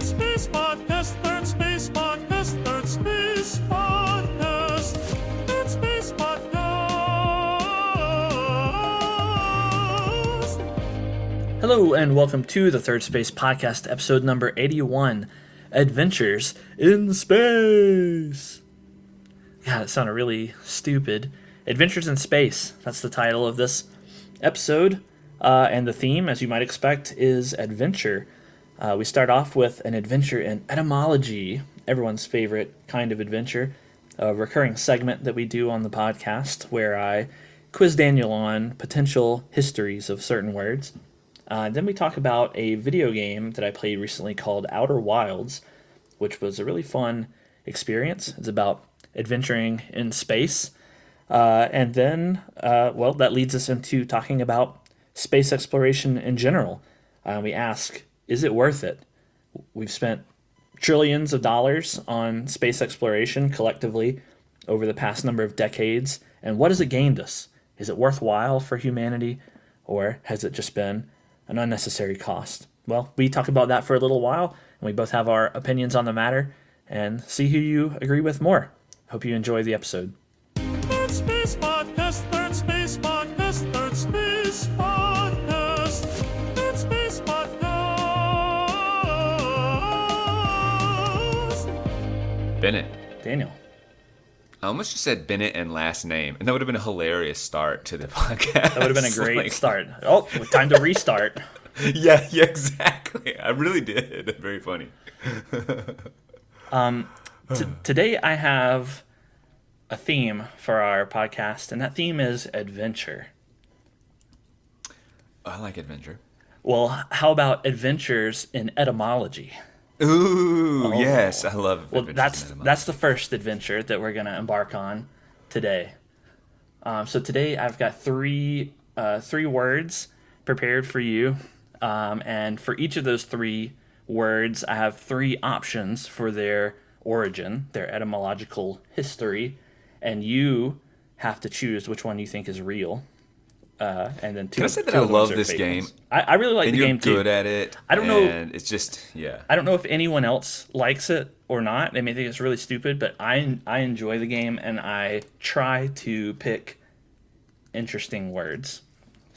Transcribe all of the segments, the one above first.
Space Podcast, Third Space Podcast, Third Space Podcast, Third Space Podcast. Hello and welcome to the Third Space Podcast, episode number 81, Adventures in Space. God, it sounded really stupid. Adventures in Space, that's the title of this episode, and the theme, as you might expect, is adventure. We start off with an adventure in etymology, everyone's favorite kind of adventure, a recurring segment that we do on the podcast where I quiz Daniel on potential histories of certain words. Then we talk about a video game that I played recently called Outer Wilds, which was a really fun experience. It's about adventuring in space. And then, that leads us into talking about space exploration in general. We ask, is it worth it? We've spent trillions of dollars on space exploration collectively over the past number of decades, and what has it gained us? Is it worthwhile for humanity, or has it just been an unnecessary cost? Well, we talk about that for a little while, and we both have our opinions on the matter, and see who you agree with more. Hope you enjoy the episode. Third Space Podcast, Third Space Podcast, Third Space Podcast, Third Space Podcast. Bennett. Daniel. I almost just said Bennett and last name, and that would have been a hilarious start to the podcast. That would have been a great start. Oh, time to restart. Yeah, exactly. I really did. Very funny. Today I have a theme for our podcast, and that theme is adventure. I like adventure. Well, how about adventures in etymology? Ooh, yes, I love Well, adventures in etymology. that's the first adventure that we're going to embark on today. So today I've got three words prepared for you, and for each of those three words, I have three options for their origin, their etymological history, and you have to choose which one you think is real. And then Can I say that I love this game? I really like And the you're game too. good at it. I don't know. And it's just, yeah. I don't know if anyone else likes it or not. They may think it's really stupid, but I enjoy the game, and I try to pick interesting words.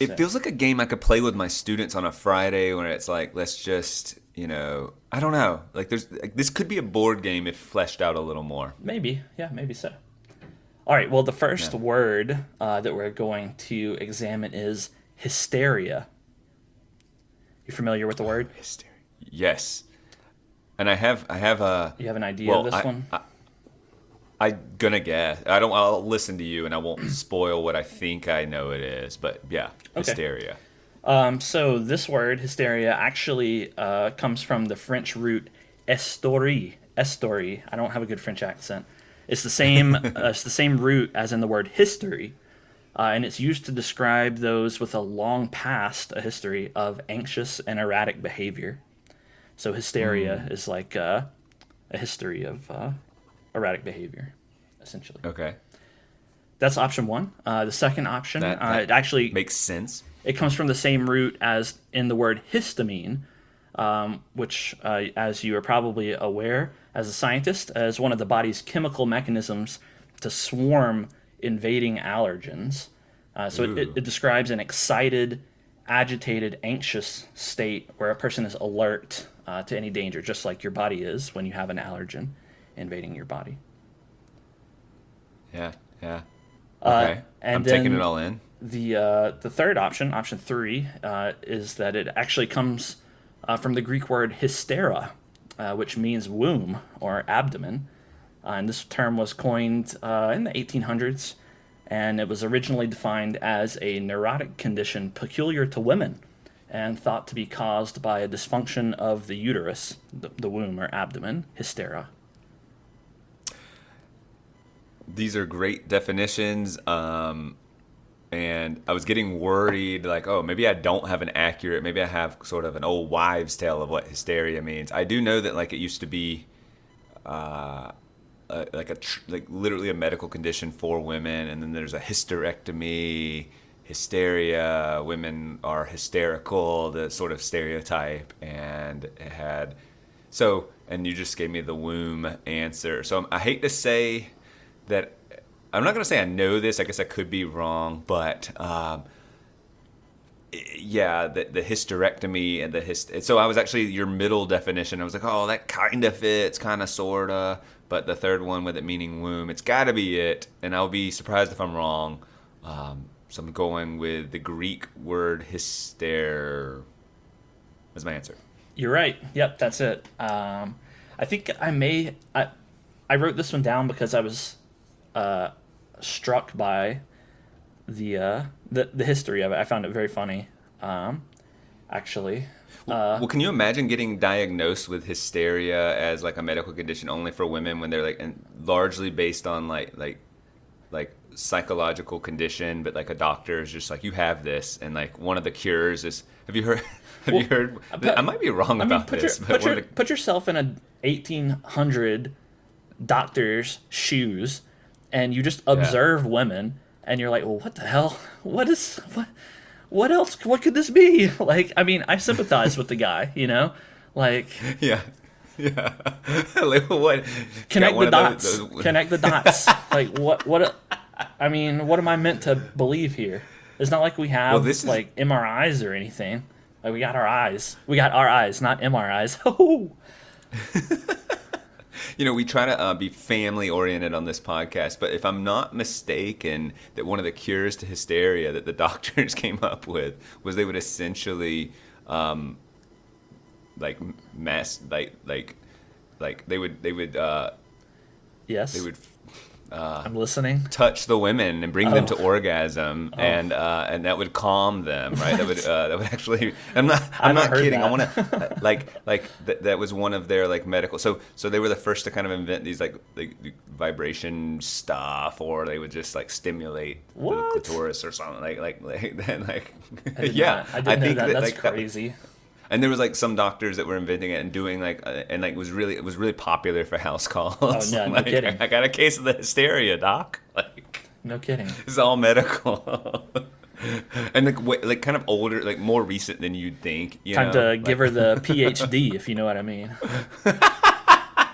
It feels like a game I could play with my students on a Friday when it's like, let's just, I don't know. This could be a board game if fleshed out a little more. Maybe so. All right, well, the first word that we're going to examine is hysteria. You familiar with the word? Hysteria. Yes. And I have a... You have an idea of this one? I'm gonna guess. I'll listen to you and I won't spoil what I think I know it is. But yeah, hysteria. So this word, hysteria, actually comes from the French root estorie. Estorie. I don't have a good French accent. It's the same. It's the same root as in the word history, and it's used to describe those with a long past, a history of anxious and erratic behavior. So hysteria is like a history of erratic behavior, essentially. Okay. That's option one. The second option, That it actually makes sense. It comes from the same root as in the word histamine, which, as you are probably aware, as a scientist, is one of the body's chemical mechanisms to swarm invading allergens. So it describes an excited, agitated, anxious state where a person is alert to any danger, just like your body is when you have an allergen invading your body. Yeah. Okay. and I'm then taking it all in. The third option, option three, is that it actually comes from the Greek word hystera, which means womb or abdomen. And this term was coined in the 1800s, and it was originally defined as a neurotic condition peculiar to women and thought to be caused by a dysfunction of the uterus, the womb or abdomen, hystera. These are great definitions. And I was getting worried, like, oh, maybe I don't have maybe I have sort of an old wives' tale of what hysteria means. I do know that, like, it used to be, literally a medical condition for women, and then there's a hysterectomy, hysteria, women are hysterical, the sort of stereotype, and it had So, and you just gave me the womb answer. So I hate to say that, I'm not going to say I know this. I guess I could be wrong, but yeah, the hysterectomy and so I was actually your middle definition. I was like, oh, that kind of fits, kind of, sort of. But the third one with it meaning womb, it's got to be it. And I'll be surprised if I'm wrong. So I'm going with the Greek word hyster as my answer. You're right. Yep, that's it. I think I wrote this one down because I was struck by the history of it. I found it very funny, actually. Well, can you imagine getting diagnosed with hysteria as like a medical condition only for women when they're like, and largely based on like psychological condition, but like a doctor is just like, you have this, and like one of the cures is, have you heard? You heard? I might be wrong about this. Put yourself in a 1800 doctor's shoes, and you just observe women, and you're like, well, what the hell? What else? What could this be? Like, I mean, I sympathize with the guy, you know, like, yeah. Like, what? Connect the dots. Connect the dots. Like, what? I mean, what am I meant to believe here? It's not like we have like MRIs or anything. Like, we got our eyes. We got our eyes, not MRIs. Oh. You know, we try to be family oriented on this podcast, but if I'm not mistaken, that one of the cures to hysteria that the doctors came up with was they would essentially, like they would Yes. They would. I'm listening. Touch the women and bring them to orgasm, and that would calm them, right? That would actually. I'm not kidding. That. I want to that was one of their like medical. So they were the first to kind of invent these like vibration stuff, or they would just like stimulate the clitoris or something like yeah. I didn't know that. That's crazy. And there was like some doctors that were inventing it and doing like and like it was really popular for house calls. Oh no, like, no kidding. I got a case of the hysteria, doc. Like, no kidding. It's all medical. And like kind of older, like more recent than you'd think. Time to give her the PhD, if you know what I mean.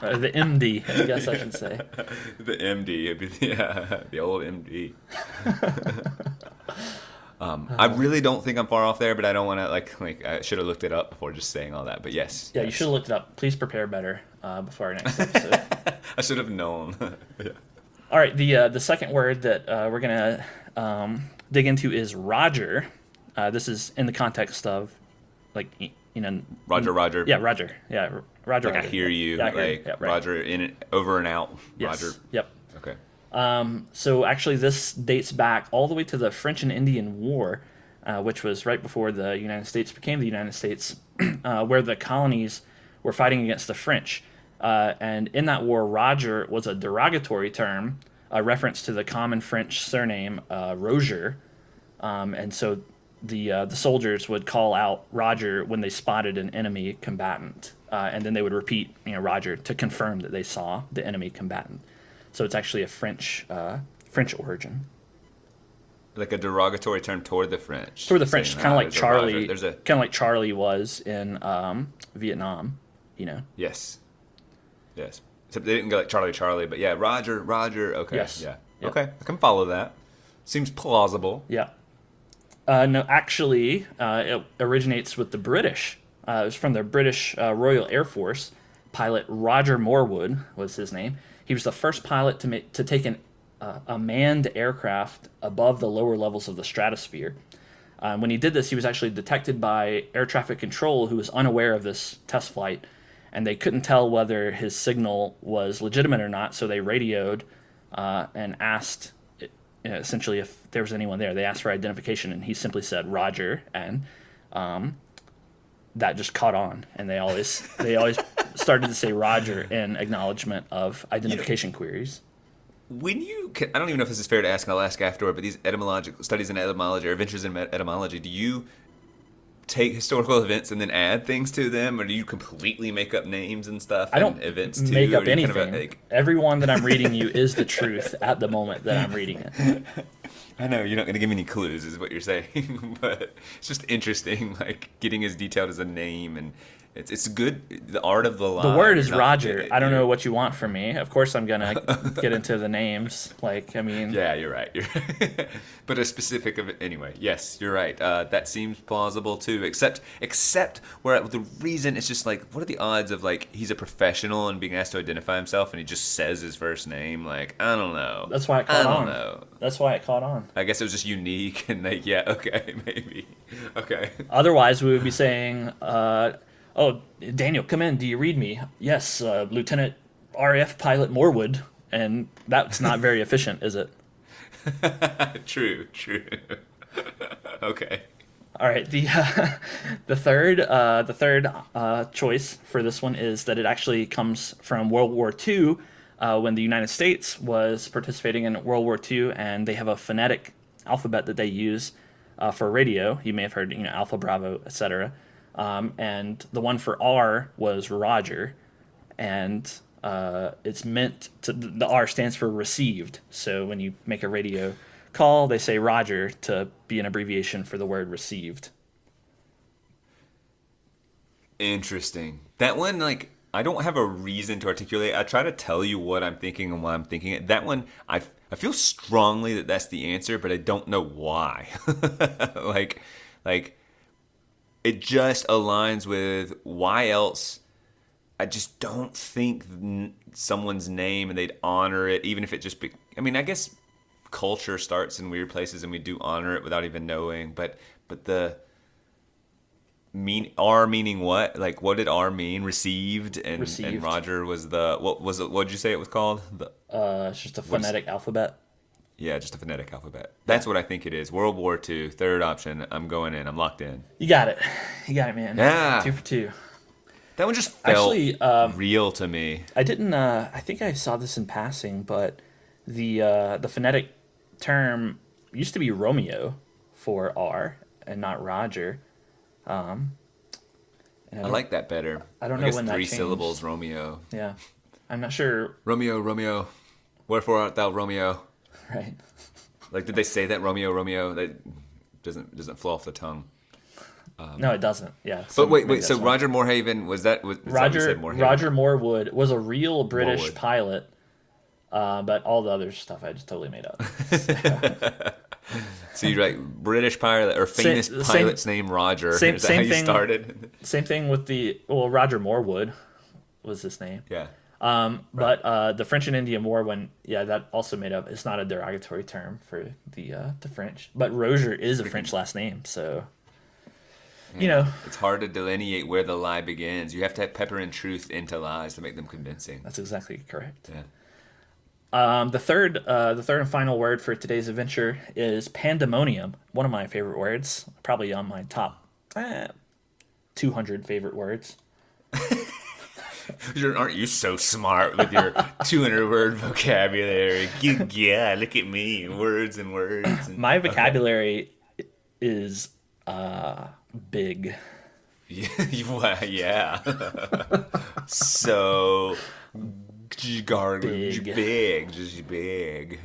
Or the MD, I guess I should say. The MD, yeah, the old MD. I really don't think I'm far off there, but I don't want to like I should have looked it up before just saying all that. But yes. Yeah, you should have looked it up. Please prepare better before our next episode. I should have known. Yeah. All right, the second word that we're gonna dig into is Roger. This is in the context of like Roger. Yeah, Roger. Yeah, Roger. Like I hear you. Yeah, right. Roger in it, over and out. Yes. Roger. Yep. Okay. So actually, this dates back all the way to the French and Indian War, which was right before the United States became the United States, where the colonies were fighting against the French. And in that war, Roger was a derogatory term, a reference to the common French surname Roger. And so the soldiers would call out Roger when they spotted an enemy combatant, and then they would repeat, Roger, to confirm that they saw the enemy combatant. So it's actually a French origin. Like a derogatory term toward the French. Toward the French, kind of like Charlie. Kind of like Charlie was in Vietnam, Yes. Except they didn't go like Charlie, but yeah, Roger. Okay. Yes. Yeah. Yep. Okay, I can follow that. Seems plausible. Yeah. No, actually, it originates with the British. It was from the British Royal Air Force. Pilot Roger Morwood was his name. He was the first pilot to take a manned aircraft above the lower levels of the stratosphere. When he did this, he was actually detected by air traffic control, who was unaware of this test flight, and they couldn't tell whether his signal was legitimate or not, so they radioed and asked, essentially, if there was anyone there. They asked for identification, and he simply said Roger, and that just caught on, and they always started to say Roger in acknowledgement of identification queries. When I don't even know if this is fair to ask, and I'll ask afterward, but these etymological studies in etymology or adventures in etymology, do you take historical events and then add things to them, or do you completely make up names and stuff? I don't events make up anything. Kind of Everyone that I'm reading you is the truth at the moment that I'm reading it. I know you're not going to give me any clues, is what you're saying, but it's just interesting, like getting as detailed as a name It's good. The art of the lie. The word is You're not- Roger. I don't you're- know what you want from me. Of course, I'm gonna get into the names. Like, I mean, Yeah, you're right. You're but a specific of it anyway. Yes, you're right. That seems plausible too. Except where the reason it's just like, what are the odds of like he's a professional and being asked to identify himself and he just says his first name? Like, I don't know. that's why it I caught on. don't know. That's why it caught on. I guess it was just unique and like, yeah, okay, maybe, okay. Otherwise, we would be saying, "Oh, Daniel, come in. Do you read me?" Yes, Lieutenant RAF Pilot Morwood. And that's not very efficient, is it? True. Okay. All right. The third choice for this one is that it actually comes from World War II, when the United States was participating in World War II, and they have a phonetic alphabet that they use for radio. You may have heard, Alpha, Bravo, etc. And the one for R was Roger, and it's meant to. The R stands for received. So when you make a radio call, they say Roger to be an abbreviation for the word received. Interesting. That one, like, I don't have a reason to articulate. I try to tell you what I'm thinking and why I'm thinking it. That one, I feel strongly that that's the answer, but I don't know why. like, it just aligns with why else. I just don't think someone's name and they'd honor it, even if it just be. I mean, I guess culture starts in weird places and we do honor it without even knowing. But the R meaning what? Like, what did R mean? Received, and Roger was the what was it? What did you say it was called? It's just a phonetic alphabet. Yeah, just a phonetic alphabet. That's what I think it is. World War II, third option. I'm going in. I'm locked in. You got it, man. Yeah. 2 for 2. That one just felt Actually, real to me. I didn't. I think I saw this in passing, but the phonetic term used to be Romeo for R and not Roger. And I like that better. I don't know guess when that three changed. syllables, Romeo. Yeah, I'm not sure. Romeo, Romeo, wherefore art thou, Romeo? Right. Like, did they say that, Romeo, Romeo? That doesn't flow off the tongue. No, it doesn't. Yeah. But wait. maybe So that's why. Roger Moorhaven was that? Was that what you said, Moorhaven? Roger Morwood was a real British Morwood. pilot, but all the other stuff I just totally made up. So you're right, British pilot or famous pilot's name Roger. Same, Is that same how you thing. started? Same thing with Roger Morwood was his name. Yeah. But the French and Indian War, that also made up. It's not a derogatory term for the French, but Roger is a French last name, so It's hard to delineate where the lie begins. You have to pepper in truth into lies to make them convincing. that's exactly correct. Yeah. The third and final word for today's adventure is pandemonium. One of my favorite words, probably on my top 200 favorite words. Aren't you so smart with your 200-word vocabulary? Yeah, look at me, words and words. My vocabulary is big. Yeah. So garbage, just big.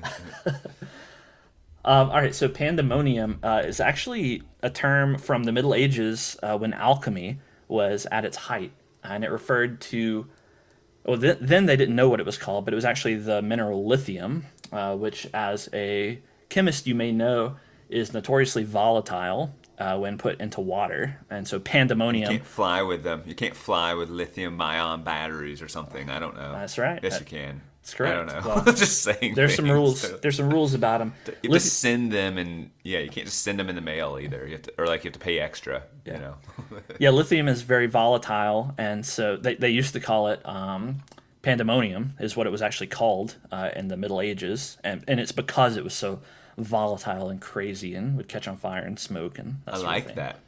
All right, so pandemonium is actually a term from the Middle Ages when alchemy was at its height, and it referred to. Well, then they didn't know what it was called, but it was actually the mineral lithium, which, as a chemist, you may know, is notoriously volatile when put into water, and so pandemonium. You can't fly with them. You can't fly with lithium-ion batteries or something. I don't know. That's right. Yes, you can. That's correct. I don't know. Well, I'm just saying. There's some things, rules. so- There's some rules about them. You have to send them, and you can't just send them in the mail either. You have to, or like you have to pay extra. Yeah. You know. Yeah, lithium is very volatile, and so they used to call it pandemonium, is what it was actually called in the Middle Ages, and it's because it was so volatile and crazy and would catch on fire and smoke and that I sort of like thing. that.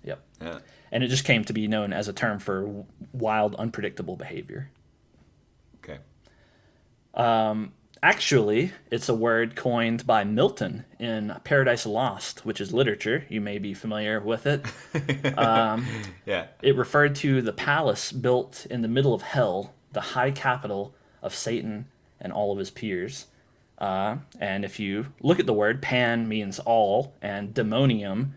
Yep. Yeah. And it just came to be known as a term for wild, unpredictable behavior. Okay. Actually, it's a word coined by Milton in Paradise Lost, which is literature. You may be familiar with it. Yeah. It referred to the palace built in the middle of hell, the high capital of Satan and all of his peers. And if you look at the word, pan means all, and demonium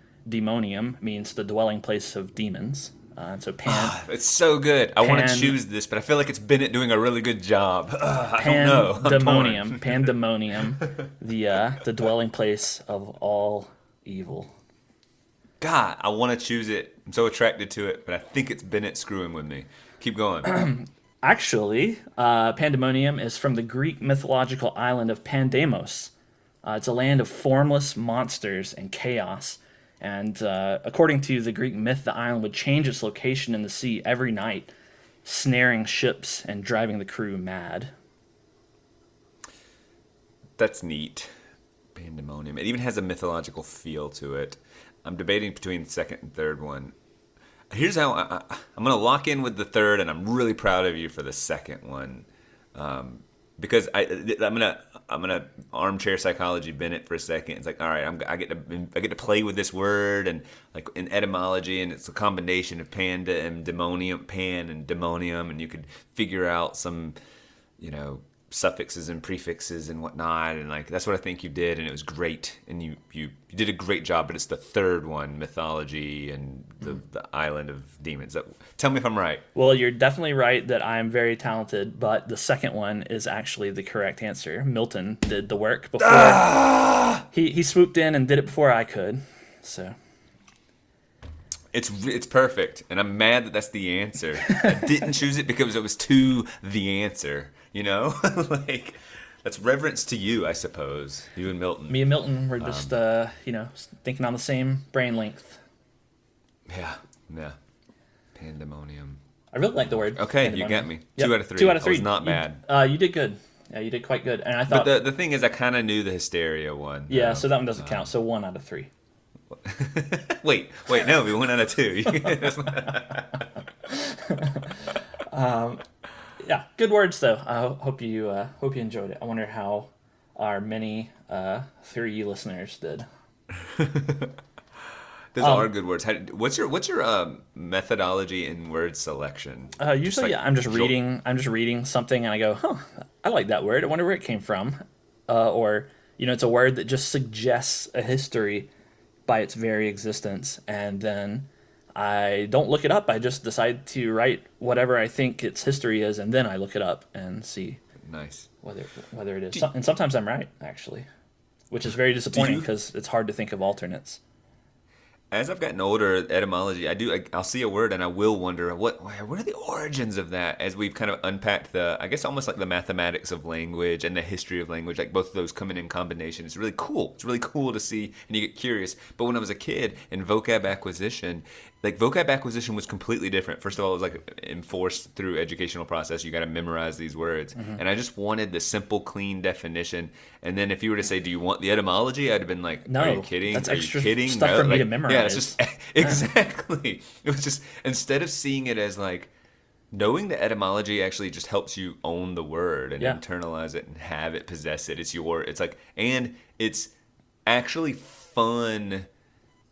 means the dwelling place of demons. And so It's so good. I want to choose this, but I feel like it's Bennett doing a really good job. I don't know. Pandemonium. Pandemonium, the dwelling place of all evil. God, I want to choose it. I'm so attracted to it, but I think it's Bennett screwing with me. Keep going. Actually, Pandemonium is from the Greek mythological island of Pandemos. It's a land of formless monsters and chaos. And according to the Greek myth, the island would change its location in the sea every night, snaring ships and driving the crew mad. That's neat. Pandemonium. It even has a mythological feel to it. I'm debating between the second and third one. Here's how I'm going to lock in with the third, and I'm really proud of you for the second one. Because I'm gonna armchair psychology Bennett for a second. It's like, all right, I get to play with this word and like in etymology, and it's a combination of panda and demonium, pan and demonium, and you could figure out some, suffixes and prefixes and whatnot, and like that's what I think you did, and it was great, and you did a great job. But it's the third one, mythology and the island of demons. Tell me if I'm right. Well, you're definitely right that I'm very talented, but the second one is actually the correct answer. Milton did the work before. He swooped in and did it before I could. So it's perfect, and I'm mad that that's the answer. I didn't choose it because it was to the answer. Like that's reverence to you, I suppose. You and Milton. Me and Milton were just, thinking on the same brain length. Yeah. Pandemonium. I really like the word. Okay, you get me. Yep. 2 out of 3. 2 out of 3. I was not bad. You did good. Yeah, you did quite good. And I thought. But the thing is, I kind of knew the hysteria one. Yeah, so that one doesn't count. So 1 out of 3. wait, no, we 1 out of 2. Yeah, good words though. I hope you enjoyed it. I wonder how our many 3 listeners did. Those are good words. What's your methodology in word selection? Usually, I'm just reading something and I go, I like that word. I wonder where it came from, or it's a word that just suggests a history by its very existence, and then I don't look it up. I just decide to write whatever I think its history is, and then I look it up and see whether it is. And sometimes I'm right, actually, which is very disappointing because it's hard to think of alternates. As I've gotten older, etymology, I'll see a word and I will wonder what are the origins of that, as we've kind of unpacked I guess almost like the mathematics of language and the history of language, like both of those coming in combination. It's really cool. It's really cool to see, and you get curious. But when I was a kid in vocab acquisition was completely different. First of all, it was like enforced through educational process. You got to memorize these words. Mm-hmm. And I just wanted the simple, clean definition. And then if you were to say, do you want the etymology? I'd have been like, no, are you kidding? That's are extra you kidding? stuff for me to memorize. Yeah, it's just, exactly. It was just, instead of seeing it as like, knowing the etymology actually just helps you own the word and internalize it and have it, possess it. It's like, and it's actually fun.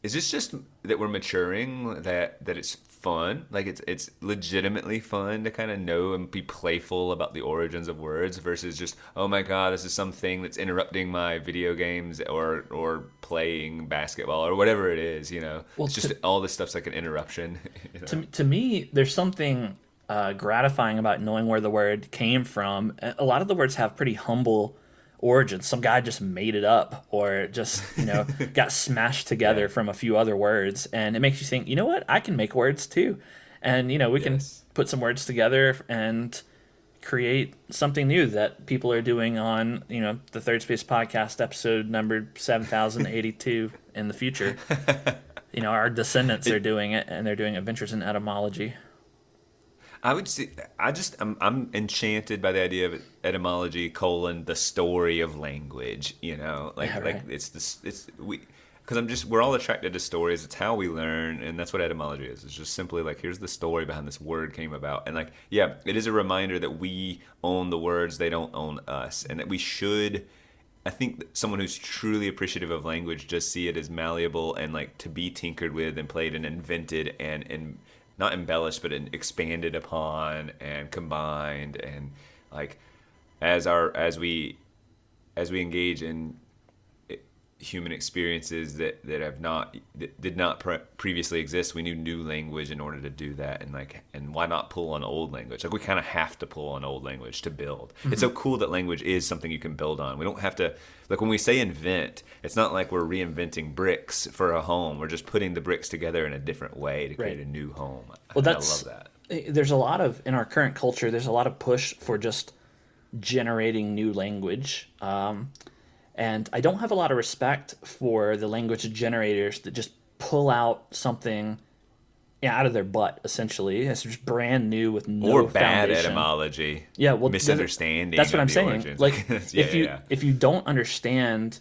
Is this just that we're maturing, that it's fun? Like it's legitimately fun to kind of know and be playful about the origins of words versus just, oh my God, this is something that's interrupting my video games or playing basketball or whatever it is, Well, it's just all this stuff's like an interruption. To me, there's something gratifying about knowing where the word came from. A lot of the words have pretty humble origins. Some guy just made it up or just, got smashed together from a few other words. And it makes you think, you know what? I can make words too. And, we can put some words together and create something new that people are doing on, the Third Space Podcast episode number 7082 in the future. Our descendants are doing it, and they're doing adventures in etymology. I would say I'm enchanted by the idea of etymology : the story of language. Because we're all attracted to stories. It's how we learn, and that's what etymology is. It's just simply like, here's the story behind this word came about, and it is a reminder that we own the words; they don't own us, and that we should. I think that someone who's truly appreciative of language just see it as malleable and like to be tinkered with and played and invented and not embellished, but expanded upon and combined, and like as we engage in human experiences that did not previously exist. We need new language in order to do that, and why not pull on old language? Like, we kind of have to pull on old language to build. It's so cool that language is something you can build on. We don't have to, like, when we say invent, it's not like we're reinventing bricks for a home. We're just putting the bricks together in a different way to create a new home. Well, I love that. There's a lot of, in our current culture, there's a lot of push for just generating new language. And I don't have a lot of respect for the language generators that just pull out something out of their butt, essentially. It's just brand new with no or bad foundation. Etymology. Yeah, well, misunderstanding. That's what I'm saying. Origins. Like, yeah, if you don't understand,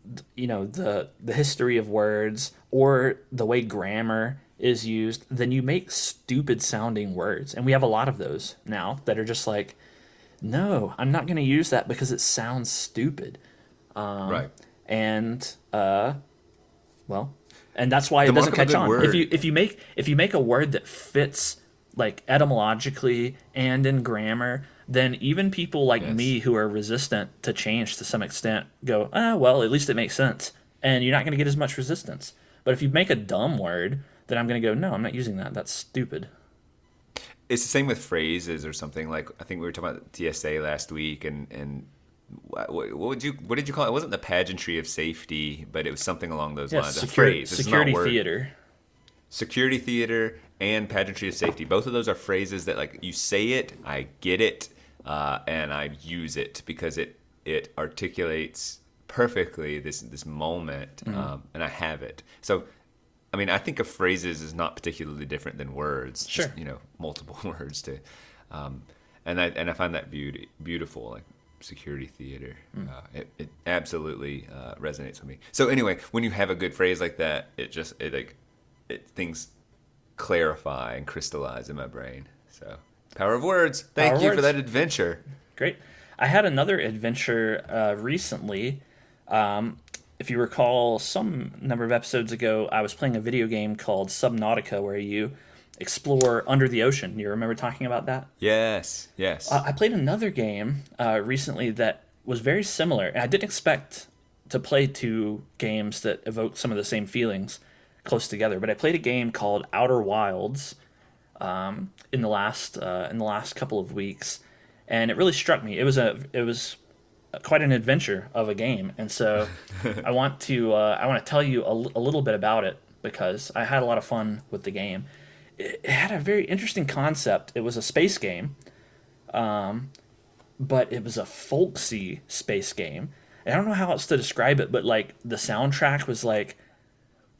the history of words or the way grammar is used, then you make stupid sounding words, and we have a lot of those now that are just like, no, I'm not going to use that because it sounds stupid. Right. And well, and that's why it doesn't catch on. Word. If you make a word that fits, like, etymologically and in grammar, then even people like me who are resistant to change to some extent go, well, at least it makes sense, and you're not going to get as much resistance. But if you make a dumb word, then I'm going to go, no, I'm not using that. That's stupid. It's the same with phrases or something. Like, I think we were talking about TSA last week, and what did you call it? It wasn't the pageantry of safety, but it was something along those lines. A phrase. Security theater. Security theater and pageantry of safety. Both of those are phrases that, like, you say it, I get it, and I use it because it articulates perfectly this moment, and I have it. So, I mean, I think of phrases as not particularly different than words. Sure. Just, multiple words too, and I find that beautiful. Like, security theater, it absolutely resonates with me. So anyway, when you have a good phrase like that, things clarify and crystallize in my brain. So, power of words. Thank you for that adventure. Great. I had another adventure recently. If you recall, some number of episodes ago, I was playing a video game called Subnautica, where you explore under the ocean. You remember talking about that? Yes. I played another game recently that was very similar. And I didn't expect to play two games that evoke some of the same feelings close together, but I played a game called Outer Wilds in the last couple of weeks, and it really struck me. It was quite an adventure of a game, and so I want to tell you a little bit about it because I had a lot of fun with the game. It had a very interesting concept. It was a space game, but it was a folksy space game. And I don't know how else to describe it, but, like, the soundtrack was like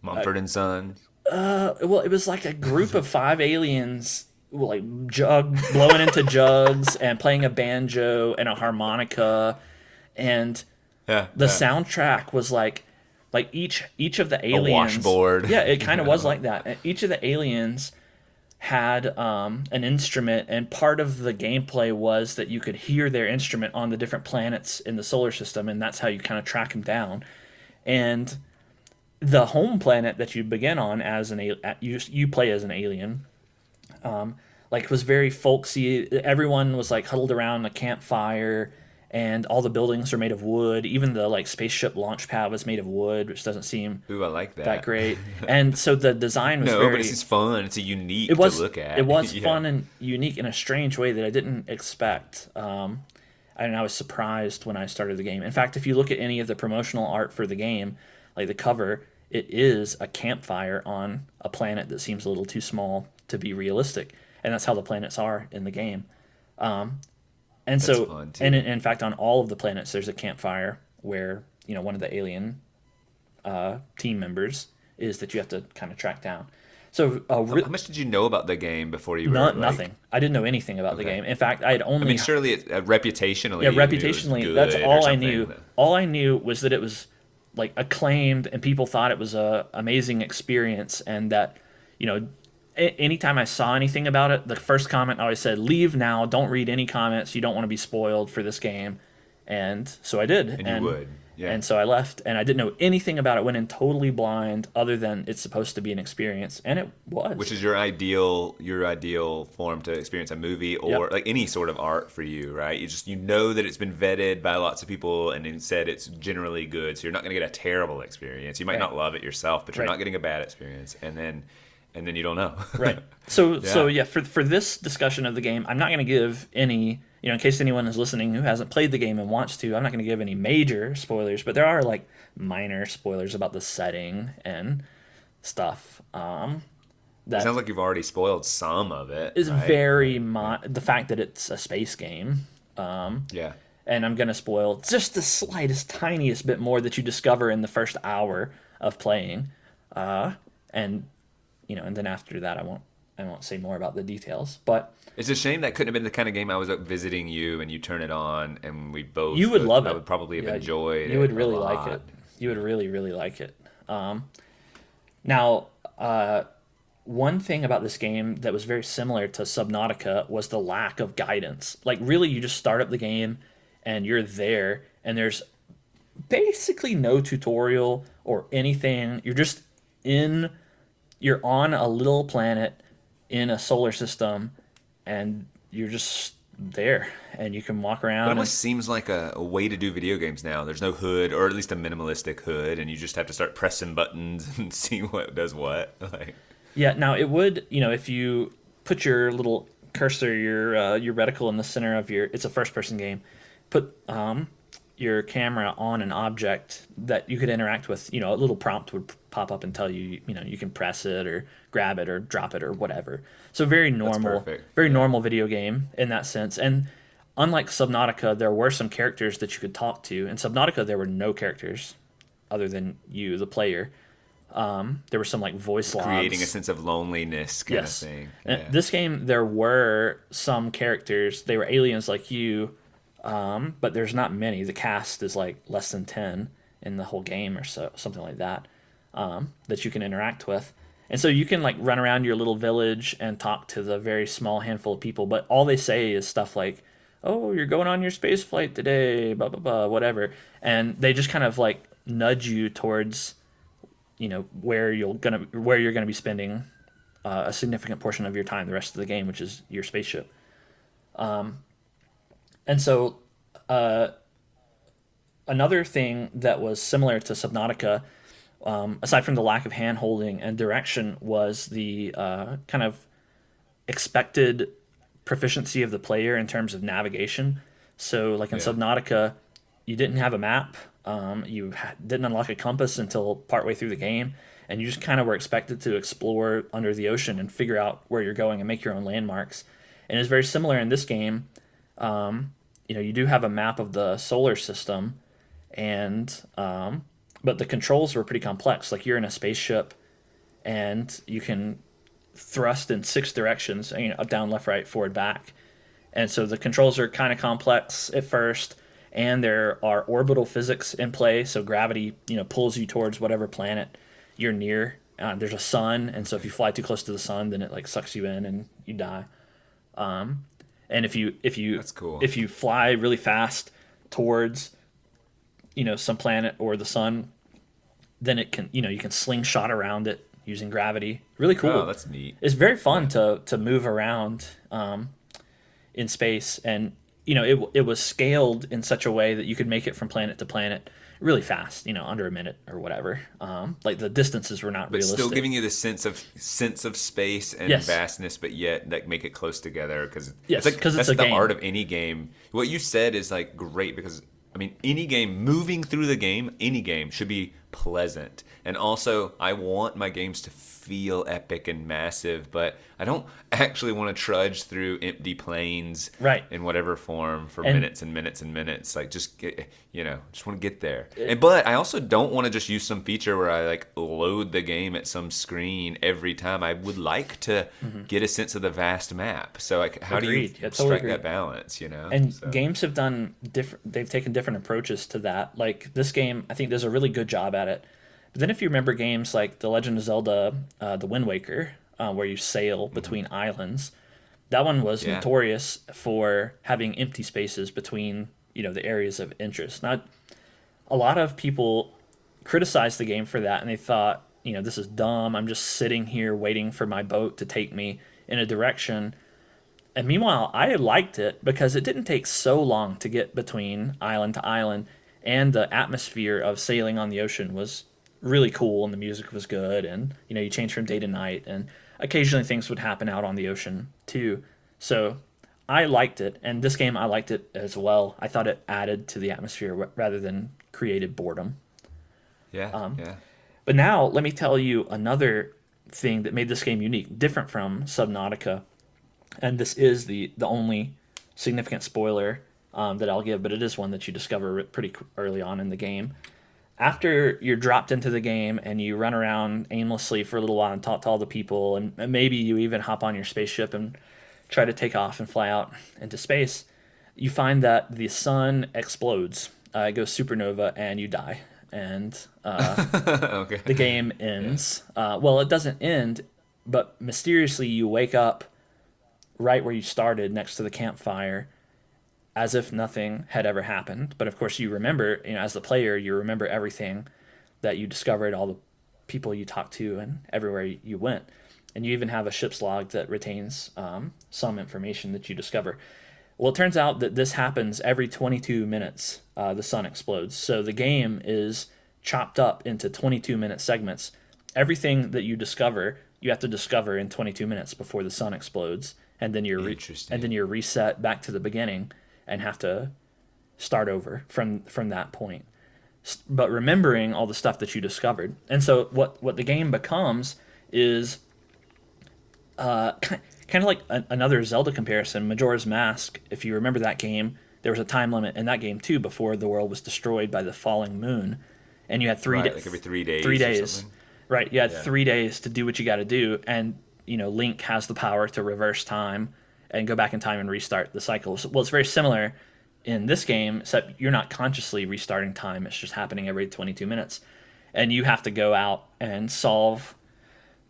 Mumford and Sons. Well, it was like a group of 5 aliens, like, blowing into jugs and playing a banjo and a harmonica, and the soundtrack was like each of the aliens. A washboard. Yeah, it kind of was like that. And each of the aliens had an instrument, and part of the gameplay was that you could hear their instrument on the different planets in the solar system, and that's how you kind of track them down. And the home planet that you begin on as you play as an alien, was very folksy. Everyone was, like, huddled around a campfire, and all the buildings are made of wood. Even the, like, spaceship launch pad was made of wood, which doesn't seem I like that great. And so the design was but it's fun. It's to look at. It was fun and unique in a strange way that I didn't expect. And I was surprised when I started the game. In fact, if you look at any of the promotional art for the game, like the cover, it is a campfire on a planet that seems a little too small to be realistic. And that's how the planets are in the game. And That's so, fun too. and in fact, on all of the planets, there's a campfire where, one of the alien team members is that you have to kind of track down. So, how much did you know about the game before you were nothing. I didn't know anything about the game. In fact, I had only. I mean, surely reputationally. Yeah, reputationally, that's all I knew. All I knew was that it was, like, acclaimed, and people thought it was a amazing experience, and that, anytime I saw anything about it, the first comment I always said, "Leave now. Don't read any comments. You don't want to be spoiled for this game." And so I did. And you would. Yeah. And so I left, and I didn't know anything about it. Went in totally blind, other than it's supposed to be an experience, and it was. Which is your ideal form to experience a movie or Yep. like any sort of art for you, right? You know that it's been vetted by lots of people and it said it's generally good, so you're not going to get a terrible experience. You might Right. not love it yourself, but you're Right. not getting a bad experience, and then you don't know. Right. So Yeah. for this discussion of the game, I'm not going to give any, in case anyone is listening who hasn't played the game and wants to, I'm not going to give any major spoilers, but there are like minor spoilers about the setting and stuff. That It sounds like you've already spoiled some of it. is right? very the fact that it's a space game. Yeah. And I'm going to spoil just the slightest, tiniest bit more that you discover in the first hour of playing, and and then after that, I won't say more about the details. But It's a shame that couldn't have been the kind of game I was up visiting you and you turn it on and we both. you would love it. I would probably have Yeah, enjoyed it. You would a really lot. like it. You would really, really like it. Now, one thing about this game that was very similar to Subnautica was the lack of guidance. Like, really, you just start up the game and you're there, and there's basically no tutorial or anything. You're on a little planet in a solar system, and you're just there, and you can walk It around. almost seems like a way to do video games now. There's no hood, or at least a minimalistic hood, and you just have to start pressing buttons and see what does what. Like, Yeah, now it would, if you put your little cursor, your reticle in the center of it's a first-person game, put your camera on an object that you could interact with, a little prompt would pop up and tell you, you can press it or grab it or drop it or whatever. So very normal, perfect. very normal video game in that sense. And unlike Subnautica, there were some characters that you could talk to. In Subnautica, there were no characters other than you, the player. There were some like voice logs. creating a sense of loneliness kind Yes. of thing. And Yeah. this game, there were some characters. They were aliens like you, but there's not many. The cast is like less than 10 in the whole game or so, something like that, that you can interact with. And so you can like run around your little village and talk to the very small handful of people, but all they say is stuff like, "Oh, you're going on your space flight today, blah blah blah, whatever." And they just kind of like nudge you towards, where you're gonna be spending a significant portion of your time the rest of the game, which is your spaceship. And so another thing that was similar to Subnautica, aside from the lack of hand holding and direction, was the kind of expected proficiency of the player in terms of navigation. So like in Yeah. Subnautica, you didn't have a map. You didn't unlock a compass until partway through the game, and you just kind of were expected to explore under the ocean and figure out where you're going and make your own landmarks. And it's very similar in this game. You do have a map of the solar system, and but the controls were pretty complex. Like, you're in a spaceship, and you can thrust in 6 directions, up, down, left, right, forward, back. And so the controls are kind of complex at first, and there are orbital physics in play. So gravity, pulls you towards whatever planet you're near. There's a sun, and so if you fly too close to the sun, then it like sucks you in and you die. And if you That's cool. if you fly really fast towards some planet or the sun, then it can you can slingshot around it using gravity. Really cool. Oh, that's neat. It's very fun to move around in space, and it was scaled in such a way that you could make it from planet to planet really fast, under a minute or whatever. Like, the distances were not But realistic. still giving you the sense of space and Yes. vastness, but yet like make it close together because Yes, it's like 'cause it's that's a the game. art of any game. What you said is like great because any game moving through the game, any game should be pleasant. And also, I want my games to feel epic and massive, but I don't actually want to trudge through empty plains Right. in whatever form for And- minutes and minutes and minutes. Like, just get, just want to get there. But I also don't want to just use some feature where I like load the game at some screen every time. I would like to get a sense of the vast map. So like, how do you Agreed. Yeah, totally strike agreed. that balance? And So- games have done different. They've taken different approaches to that. Like, this game, I think does a really good job at it. But then if you remember games like The Legend of Zelda, The Wind Waker, where you sail between islands, that one was Yeah. notorious for having empty spaces between the areas of interest. Not a lot of people criticized the game for that, and they thought, this is dumb. I'm just sitting here waiting for my boat to take me in a direction. And meanwhile, I liked it because it didn't take so long to get between island to island, and the atmosphere of sailing on the ocean was really cool, and the music was good, and you change from day to night, and occasionally things would happen out on the ocean too. So I liked it, and this game I liked it as well. I thought it added to the atmosphere rather than created boredom. Yeah. But now let me tell you another thing that made this game unique, different from Subnautica, and this is the only significant spoiler that I'll give, but it is one that you discover pretty early on in the game. After you're dropped into the game and you run around aimlessly for a little while and talk to all the people, and maybe you even hop on your spaceship and try to take off and fly out into space, you find that the sun explodes. It goes supernova and you die. And Okay. the game ends. Well, it doesn't end, but mysteriously you wake up right where you started next to the campfire as if nothing had ever happened. But of course you remember, as the player, you remember everything that you discovered, all the people you talked to and everywhere you went. And you even have a ship's log that retains some information that you discover. Well, it turns out that this happens every 22 minutes. The sun explodes. So the game is chopped up into 22-minute segments. Everything that you discover, you have to discover in 22 minutes before the sun explodes, and then you're reset back to the beginning and have to start over from that point. But remembering all the stuff that you discovered, and so what the game becomes is kind of like another Zelda comparison, Majora's Mask. If you remember that game, there was a time limit in that game too before the world was destroyed by the falling moon, and you had like every 3 days. 3 days, or something. right? You had 3 days to do what you got to do, and Link has the power to reverse time and go back in time and restart the cycle. Well, it's very similar in this game, except you're not consciously restarting time. It's just happening every 22 minutes, and you have to go out and solve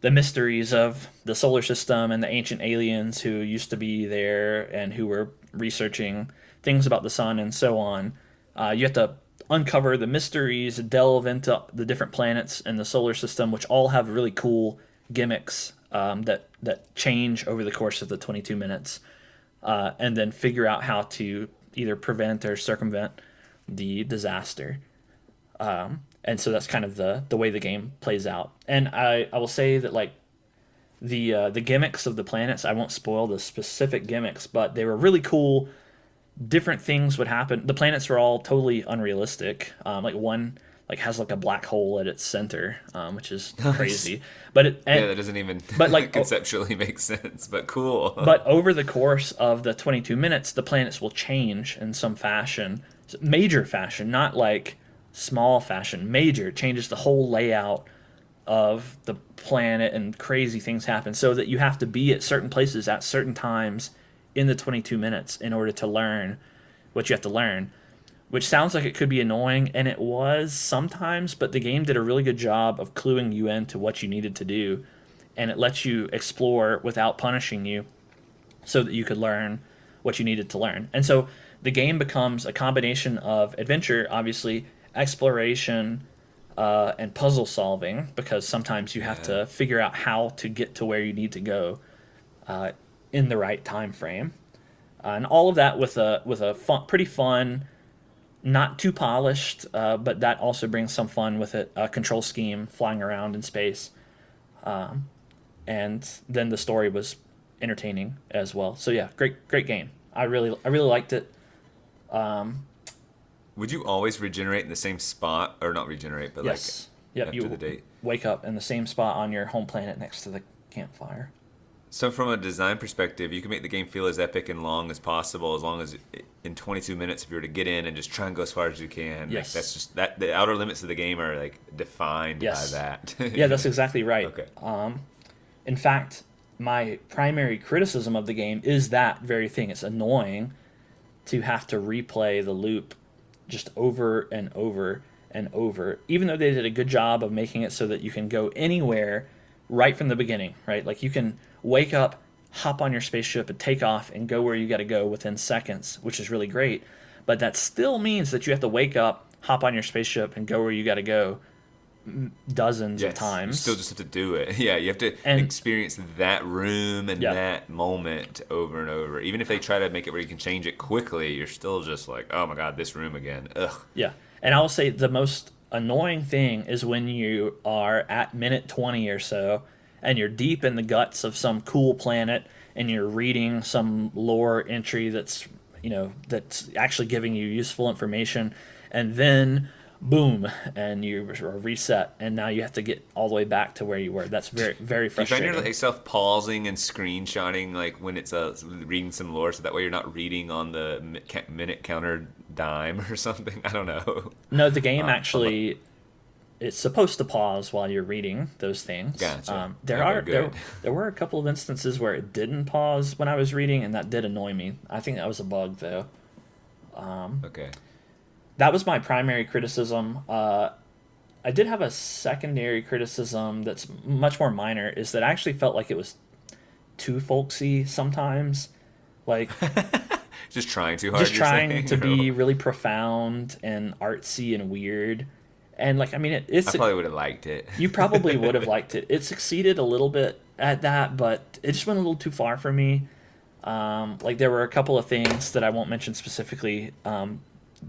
the mysteries of the solar system and the ancient aliens who used to be there and who were researching things about the sun and so on. You have to uncover the mysteries, delve into the different planets in the solar system, which all have really cool gimmicks that change over the course of the 22 minutes, and then figure out how to either prevent or circumvent the disaster. And so that's kind of the way the game plays out. And I will say that, like, the gimmicks of the planets, I won't spoil the specific gimmicks, but they were really cool. Different things would happen. The planets were all totally unrealistic. Like one has like a black hole at its center, which is crazy. But that doesn't even conceptually make sense, but cool. But over the course of the 22 minutes, the planets will change in some fashion, major fashion, not like small fashion, major. It changes the whole layout of the planet, and crazy things happen, so that you have to be at certain places at certain times in the 22 minutes in order to learn what you have to learn, which sounds like it could be annoying, and it was sometimes, but the game did a really good job of cluing you into what you needed to do, and it lets you explore without punishing you so that you could learn what you needed to learn. And so the game becomes a combination of adventure, obviously, exploration, and puzzle solving, because sometimes you have to figure out how to get to where you need to go in the right time frame, and all of that with a pretty fun, not too polished, but that also brings some fun with it. A control scheme, flying around in space, and then the story was entertaining as well. So yeah, great game. I really liked it. Would you always regenerate in the same spot, or not regenerate, but yes. After the date? Wake up in the same spot on your home planet next to the campfire. So from a design perspective, you can make the game feel as epic and long as possible, as long as in 22 minutes, if you were to get in and just try and go as far as you can. Yes. That's just that the outer limits of the game are like defined by that. Yeah, that's exactly right. Okay. In fact, my primary criticism of the game is that very thing. It's annoying to have to replay the loop just over and over and over, even though they did a good job of making it so that you can go anywhere right from the beginning, right? Like you can wake up, hop on your spaceship, and take off and go where you got to go within seconds, which is really great. But that still means that you have to wake up, hop on your spaceship and go where you got to go dozens of You times. still just have to do it. Yeah, you have to And- experience that room and Yeah. that moment over and over. Even if they try to make it where you can change it quickly, you're still just like, oh my god, this room again. Ugh. Yeah. And I will say the most annoying thing is when you are at minute 20 or so and you're deep in the guts of some cool planet and you're reading some lore entry that's actually giving you useful information, and then boom, and you are reset, and now you have to get all the way back to where you were. That's very, very You frustrating. find yourself pausing and screenshotting like when it's reading some lore, so that way you're not reading on the minute counter dime or something. I don't know. No, the game actually it's supposed to pause while you're reading those things. Gotcha. There Okay, good. there were a couple of instances where it didn't pause when I was reading, and that did annoy me. I think that was a bug though. Okay. That was my primary criticism. I did have a secondary criticism that's much more minor. Is that I actually felt like it was too folksy sometimes, like Just trying too hard. just you're trying saying? to be really profound and artsy and weird. And like, I mean, it's I probably would have liked it. you probably would have liked it. It succeeded a little bit at that, but it just went a little too far for me. Like there were a couple of things that I won't mention specifically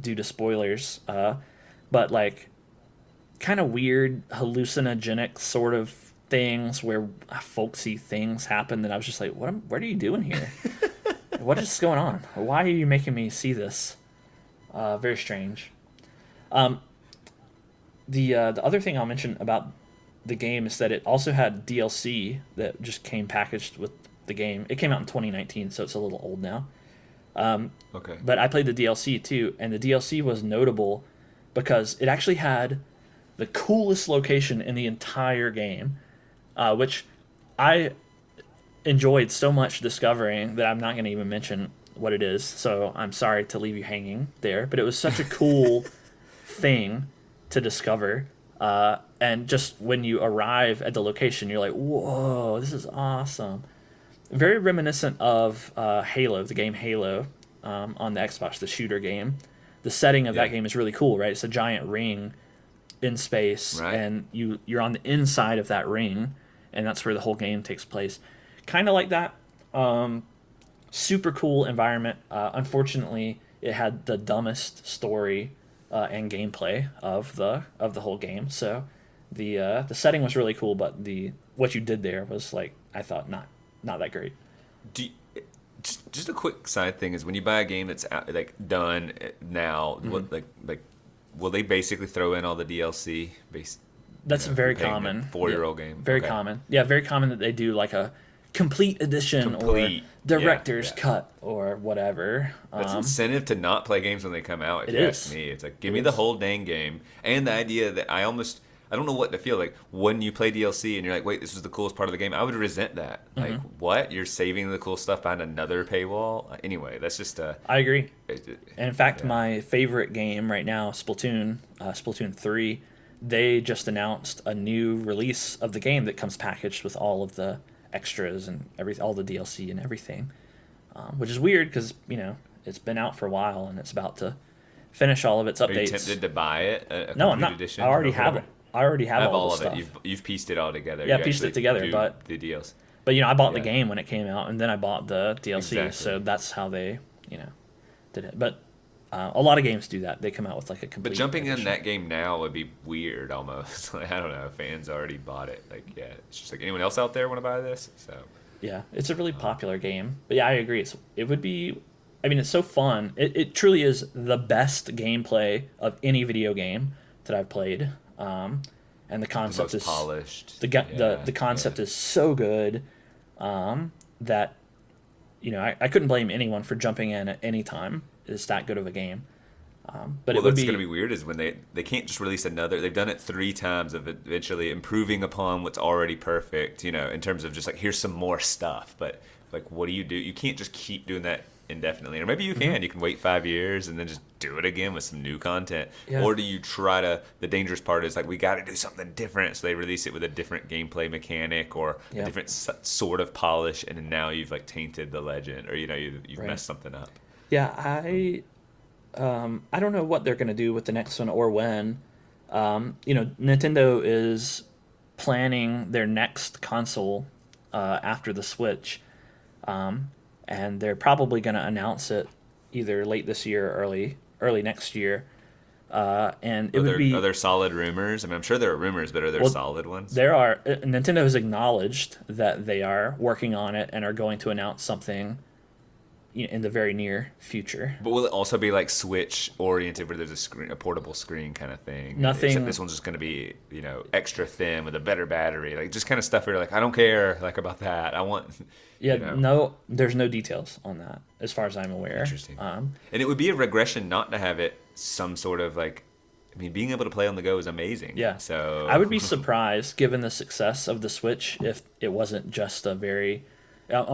due to spoilers, but like kind of weird hallucinogenic sort of things where folksy things happen that I was just like, what are you doing here? What is going on? Why are you making me see this? Very strange. The other thing I'll mention about the game is that it also had DLC that just came packaged with the game. It came out in 2019, so it's a little old now. Okay. But I played the DLC too, and the DLC was notable because it actually had the coolest location in the entire game, which I enjoyed so much discovering that I'm not going to even mention what it is. So I'm sorry to leave you hanging there, but it was such a cool thing to discover. And just when you arrive at the location, you're like, whoa, this is awesome. Very reminiscent of Halo, the game Halo on the Xbox, the shooter game. The setting of that game is really cool, right? It's a giant ring in space, Right. and you're on the inside of that ring, and that's where the whole game takes place. Kind of like that. Super cool environment. Unfortunately, it had the dumbest story and gameplay of the whole game. So the setting was really cool, but what you did there was like, I thought not that great. Just a quick side thing is when you buy a game that's like done now, what, like will they basically throw in all the DLC? That's very paying a common. 4-year-old game. Very Okay. common. Yeah, very common that they do like a complete edition Complete, or director's yeah. cut or whatever. That's incentive to not play games when they come out. If It you ask is. me, it's like give me the whole dang game, and the idea that I don't know what to feel like when you play DLC and you're like, wait, this was the coolest part of the game. I would resent that. Like, what? You're saving the cool stuff behind another paywall? Anyway, that's just I agree. it- And in fact, yeah. my favorite game right now, Splatoon 3, they just announced a new release of the game that comes packaged with all of the extras and all the DLC and everything, which is weird because it's been out for a while and it's about to finish all of its Are you updates. tempted to buy it? No, I'm complete not. Edition I already or have whatever? it. I already I have have all all the of stuff. it. You've pieced it all together. Yeah, You pieced it actually together, do but- the deals. But I bought the Yeah. game when it came out, and then I bought the DLC. Exactly. So that's how they did it. But a lot of games do that. They come out with like a complete. But jumping in edition. that game now would be weird almost. Like, I don't know. Fans already bought it. Like, yeah, it's just like anyone else out there want to buy this? So Yeah, it's a really popular game. But yeah, I agree. It would be. I mean, it's so fun. It truly is the best gameplay of any video game that I've played. And the the concept most is polished. the concept is so good that I couldn't blame anyone for jumping in at any time. It's that good of a game. But it would that's be going to be weird is when they can't just release another. They've done it 3 times of eventually improving upon what's already perfect. In terms of just like here's some more stuff. But like, what do? You can't just keep doing that indefinitely. Or maybe you can. You can wait 5 years and then just do it again with some new content. Yeah. Or do you try to? The dangerous part is like we got to do something different, so they release it with a different gameplay mechanic or Yeah. a different sort of polish, and then now you've like tainted the legend, or you've Right. messed something up. Yeah, I don't know what they're going to do with the next one or when. Nintendo is planning their next console after the Switch, and they're probably going to announce it either late this year or early next year. And it would be Are there solid rumors? I mean, I'm sure there are rumors, but are there solid ones? There are. Nintendo has acknowledged that they are working on it and are going to announce something in the very near future. But will it also be like Switch oriented, where there's a portable screen kind of thing? Nothing. Except this one's just going to be extra thin with a better battery, like just kind of stuff where you're like, I don't care like about that. I want. Yeah, no, there's no details on that as far as I'm aware. Interesting. And it would be a regression not to have it some sort of like. I mean, being able to play on the go is amazing. Yeah. So I would be surprised, given the success of the Switch, if it wasn't just a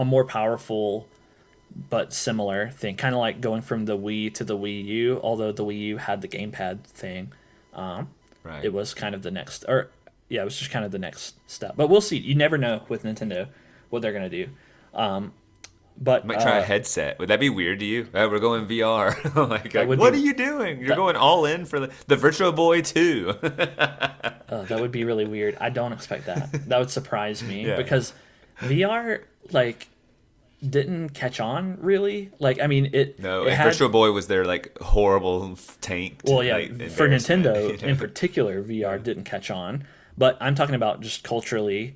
more powerful but similar thing, kind of like going from the Wii to the Wii U. Although the Wii U had the gamepad thing, right. It was kind of the next, it was just kind of the next step. But we'll see. You never know with Nintendo what they're gonna do. But might try a headset. Would that be weird to you? We're going VR. What are you doing? You're going all in for the Virtual Boy 2. That would be really weird. I don't expect that. That would surprise me because VR didn't catch on really. Virtual Boy was their horrible tank. Well, yeah, for Nintendo in particular, VR didn't catch on. But I'm talking about just culturally.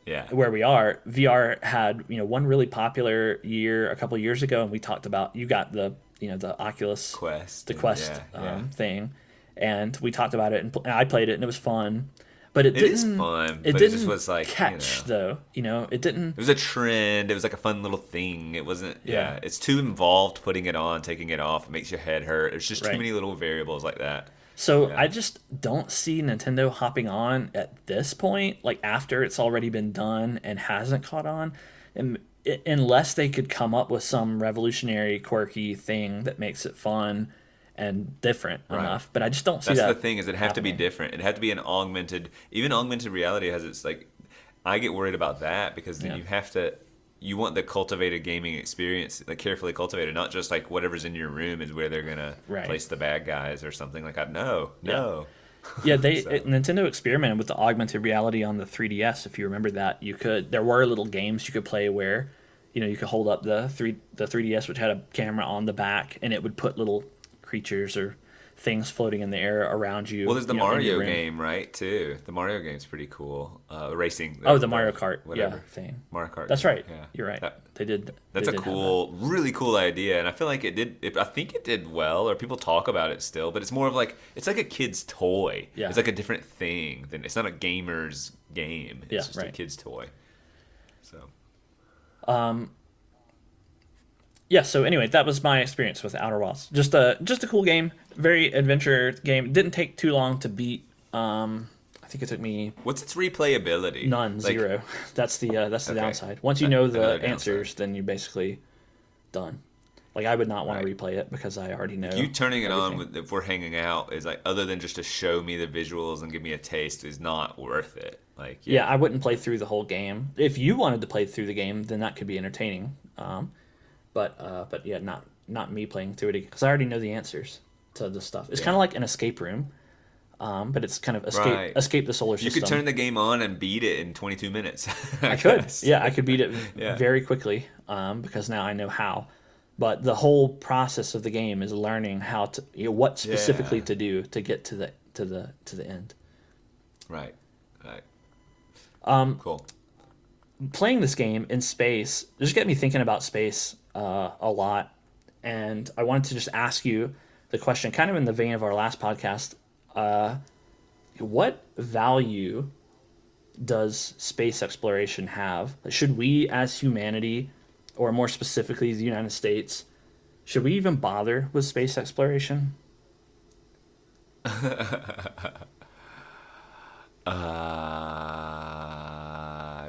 Yeah. Where we are, VR had one really popular year a couple years ago, and we talked about you got the Oculus Quest, thing, and we talked about it, and I played it, and it was fun, but it is fun. It but didn't it just was catch though. It didn't. It was a trend. It was like a fun little thing. It wasn't. Yeah. It's too involved putting it on, taking it off. It makes your head hurt. There's just too many little variables like that. So I just don't see Nintendo hopping on at this point, after it's already been done and hasn't caught on, unless they could come up with some revolutionary, quirky thing that makes it fun and different enough. But I just don't see that. That's the thing, is it'd have to be different. It'd have to be an augmented reality has its I get worried about that because then you want the cultivated gaming experience, carefully cultivated, not just whatever's in your room is where they're gonna place the bad guys or something like that. No. Yeah, Nintendo experimented with the augmented reality on the 3DS. If you remember that, there were little games you could play where, you could hold up the 3DS, which had a camera on the back, and it would put little creatures or things floating in the air around you. Well, there's the Mario game, right? Too. The Mario game's pretty cool. Racing. The Mario Kart, thing. Mario Kart. That's right. Yeah. You're right. They did. That's a really cool idea, and I feel like it did. I think it did well, or people talk about it still. But it's more of it's like a kid's toy. Yeah. It's like a different thing. It's not a gamer's game. It's just a kid's toy. So. Yeah, so anyway, that was my experience with Outer Wilds. Just a cool game, very adventure game. Didn't take too long to beat. I think it took me. What's its replayability? None, zero. That's the downside. Once you know the answers, then you're basically done. I would not want to replay it because I already know. You turning it on if we're hanging out is other than just to show me the visuals and give me a taste is not worth it. Yeah, I wouldn't play through the whole game. If you wanted to play through the game, then that could be entertaining. But yeah, not me playing through it because I already know the answers to the stuff. It's kind of like an escape room, but it's kind of escape the solar system. You could turn the game on and beat it in 22 minutes. I could. Yeah, I could beat it very quickly because now I know how. But the whole process of the game is learning how to what specifically to do to get to the end. Right. Cool. Playing this game in space just got me thinking about space a lot, and I wanted to just ask you the question, kind of in the vein of our last podcast. What value does space exploration have? Should we, as humanity, or more specifically the United States, should we even bother with space exploration? I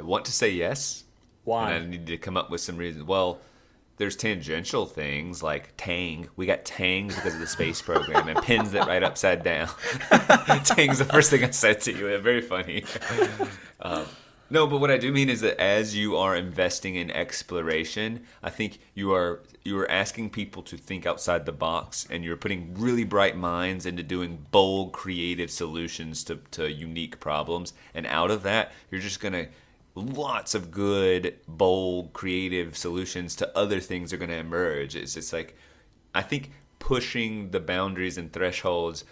want to say yes. Why? And I need to come up with some reasons. Well, there's tangential things like Tang. We got Tangs because of the space program and pins that right upside down. Tang's the first thing I said to you. Very funny. No, but what I do mean is that as you are investing in exploration, I think you are asking people to think outside the box, and you're putting really bright minds into doing bold, creative solutions to unique problems. And out of that, you're just gonna lots of good, bold, creative solutions to other things are gonna emerge. It's like I think pushing the boundaries and thresholds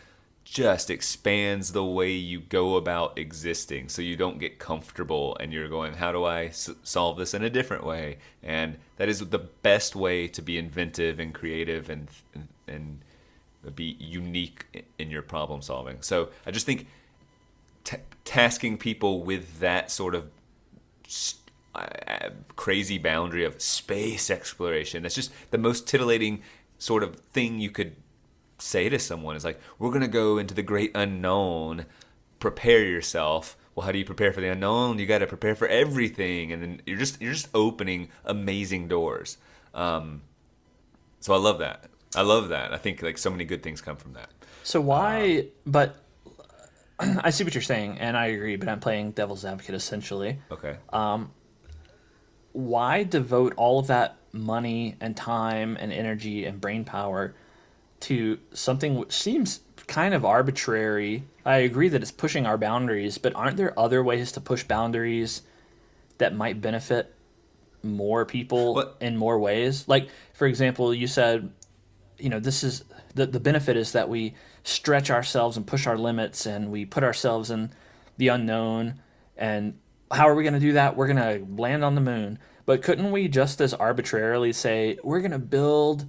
just expands the way you go about existing, so you don't get comfortable and you're going, how do I solve this in a different way? And that is the best way to be inventive and creative and be unique in your problem solving. So I just think tasking people with that sort of crazy boundary of space exploration, that's just the most titillating sort of thing you could say to someone. Is like, we're going to go into the great unknown, prepare yourself. Well, how do you prepare for the unknown? You got to prepare for everything, and then you're just opening amazing doors. So I love that. I think like so many good things come from that. So why? But I see what you're saying, and I agree. But I'm playing devil's advocate essentially. Okay. Why devote all of that money and time and energy and brain power to something which seems kind of arbitrary? I agree that it's pushing our boundaries, but aren't there other ways to push boundaries that might benefit more people in more ways? Like, for example, you said, this is the benefit is that we stretch ourselves and push our limits, and we put ourselves in the unknown. And how are we going to do that? We're going to land on the moon. But couldn't we just as arbitrarily say, we're going to build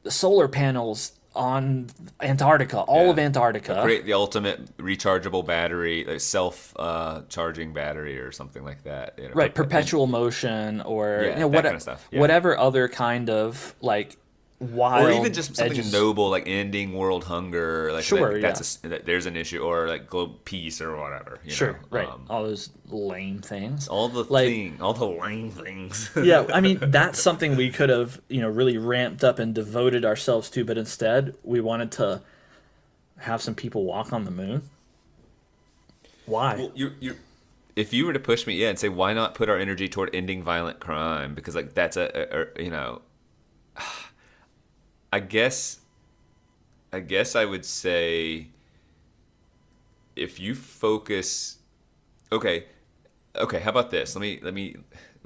solar panels on Antarctica, all of Antarctica. Create the ultimate rechargeable battery, like self-charging battery or something like that. Right, perpetual motion or that kind of stuff. Yeah. Whatever other kind of like wild, or even just something noble like ending world hunger. Like sure, there's an issue, or like global peace or whatever. Sure, right. All those lame things. All the lame things. Yeah, I mean that's something we could have really ramped up and devoted ourselves to, but instead we wanted to have some people walk on the moon. Why? Well, if you were to push me, and say why not put our energy toward ending violent crime, because like that's I guess I would say if you focus, okay, how about this? Let me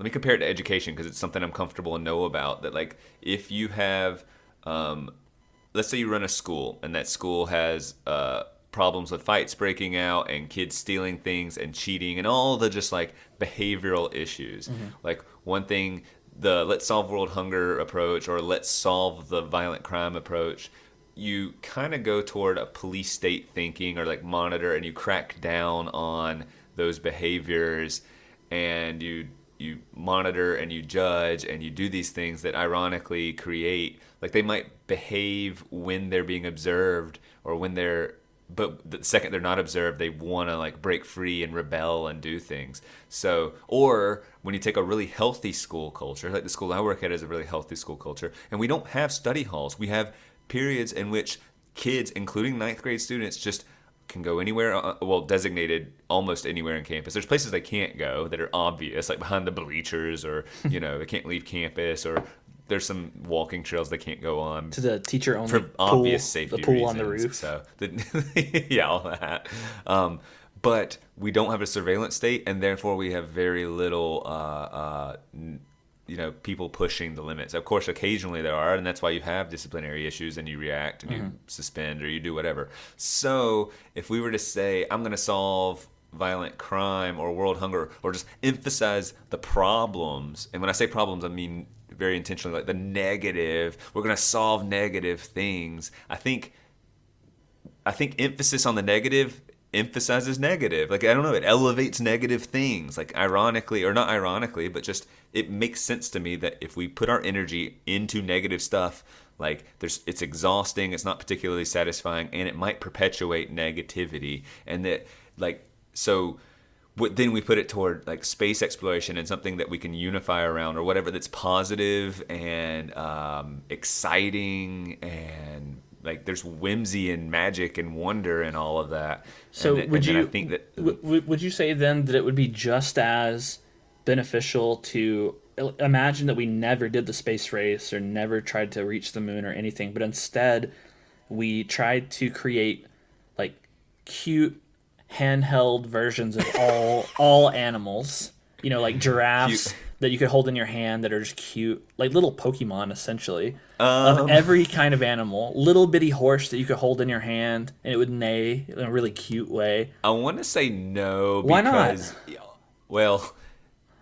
compare it to education, because it's something I'm comfortable and know about. That like if you have, let's say you run a school, and that school has problems with fights breaking out and kids stealing things and cheating and all the just like behavioral issues. Mm-hmm. Like one thing, the let's solve world hunger approach or let's solve the violent crime approach, you kind of go toward a police state thinking, or like monitor, and you crack down on those behaviors, and you monitor and you judge and you do these things that ironically create, like they might behave when they're being observed, or when they're, but the second they're not observed, they want to like break free and rebel and do things. So, or when you take a really healthy school culture, like the school I work at is a really healthy school culture, and we don't have study halls. We have periods in which kids, including ninth grade students, just can go anywhere, designated almost anywhere in campus. There's places they can't go that are obvious, like behind the bleachers, or, they can't leave campus, or there's some walking trails they can't go on. To the teacher-only for pool, obvious safety the pool reasons. On the roof. So, all that. But we don't have a surveillance state, and therefore we have very little, people pushing the limits. Of course, occasionally there are, and that's why you have disciplinary issues, and you react, and you suspend, or you do whatever. So, if we were to say, I'm going to solve violent crime or world hunger, or just emphasize the problems, and when I say problems, I mean very intentionally like the negative, we're going to solve negative things. I think emphasis on the negative emphasizes negative. Like, I don't know, it elevates negative things. Like, ironically, or not ironically, but just it makes sense to me that if we put our energy into negative stuff, like it's exhausting, it's not particularly satisfying, and it might perpetuate negativity. And that, like, so then we put it toward like space exploration and something that we can unify around, or whatever, that's positive and exciting, and like there's whimsy and magic and wonder and all of that. So I think that would you say then that it would be just as beneficial to imagine that we never did the space race or never tried to reach the moon or anything, but instead we tried to create like cute handheld versions of all animals, like giraffes Cute. that you could hold in your hand that are just cute, like little Pokemon essentially, of every kind of animal. Little bitty horse that you could hold in your hand and it would neigh in a really cute way. I want to say no. Why not? Because, well,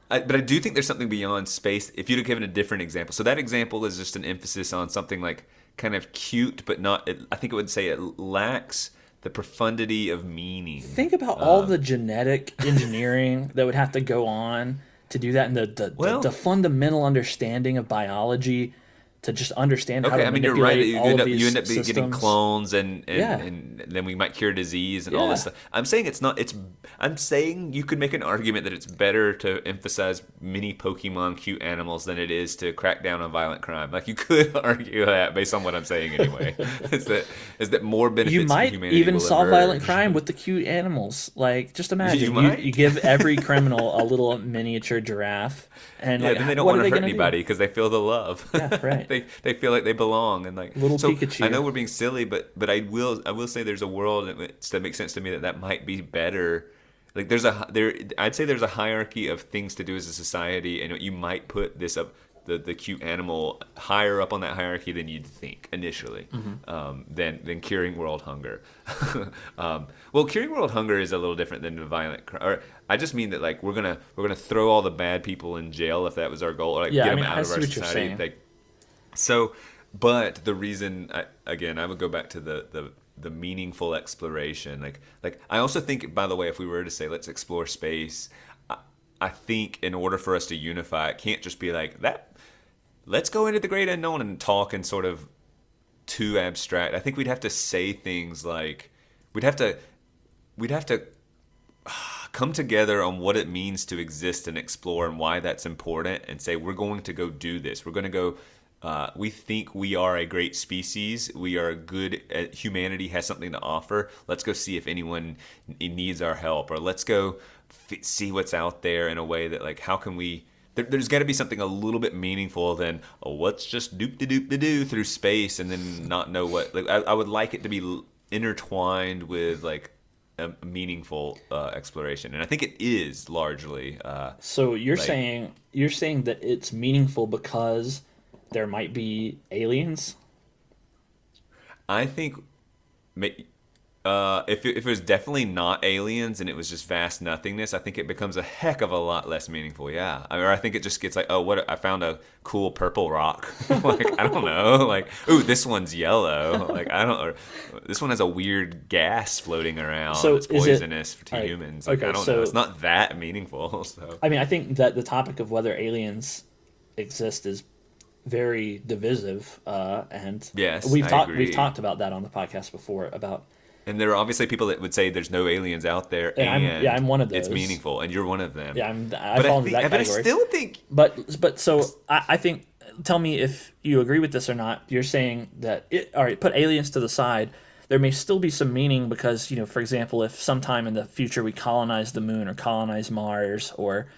but I do think there's something beyond space. If you'd have given a different example, so that example is just an emphasis on something like kind of cute, but not. I think it would say it lacks the profundity of meaning. Think about all the genetic engineering that would have to go on to do that, and the fundamental understanding of biology to just understand how to you're right. manipulate all of these You end up getting systems. clones, and then we might cure disease and all this stuff. I'm saying it's not. I'm saying you could make an argument that it's better to emphasize mini Pokemon cute animals than it is to crack down on violent crime. Like you could argue that based on what I'm saying anyway. is that more benefits You to might humanity even will solve emerge. violent crime with the cute animals. Like, just imagine You might. you give every criminal a little miniature giraffe, and Yeah, like, then they don't what want are to they hurt gonna do? anybody because they feel the love. Yeah, right. they feel like they belong, and like Little so Pikachu. I know we're being silly, but I will say there's a world that makes sense to me that might be better. Like I'd say there's a hierarchy of things to do as a society, and you might put this up the cute animal higher up on that hierarchy than you'd think initially, than curing world hunger. Well, curing world hunger is a little different than the violent crime. Or I just mean that like we're gonna throw all the bad people in jail if that was our goal, or like Yeah, get I them mean, out I of see our what you're society. saying. Like, so, but the reason I would go back to the meaningful exploration. Like I also think, by the way, if we were to say let's explore space, I think in order for us to unify, it can't just be like that. Let's go into the great unknown and talk in sort of too abstract. I think we'd have to say things like we'd have to come together on what it means to exist and explore and why that's important, and say we're going to go do this. We're going to go. We think we are a great species. We are good. Humanity has something to offer. Let's go see if anyone needs our help, or let's go see what's out there in a way that, like, how can we? There's got to be something a little bit meaningful than, oh, let's just doop-de-doop-de-doo through space and then not know what. Like, I would like it to be intertwined with like a meaningful exploration, and I think it is largely. So you're saying that it's meaningful because there might be aliens? I think if it was definitely not aliens and it was just vast nothingness, I think it becomes a heck of a lot less meaningful. Yeah, I think it just gets like, oh, what, I found a cool purple rock. Like, I don't know. Like, ooh, this one's yellow. Like, I don't. Or, this one has a weird gas floating around. So it's poisonous to right, humans. Like, okay, I don't know. It's not that meaningful. So I mean, I think that the topic of whether aliens exist is very divisive, and yes, we've I agree. we've talked about that on the podcast before about. And there are obviously people that would say there's no aliens out there, And I'm one of it's those. meaningful, and you're one of them. Yeah, I fall into that but I category. still think. But so I think, tell me if you agree with this or not. You're saying that all right, put aliens to the side. There may still be some meaning because, for example, if sometime in the future we colonize the moon or colonize Mars or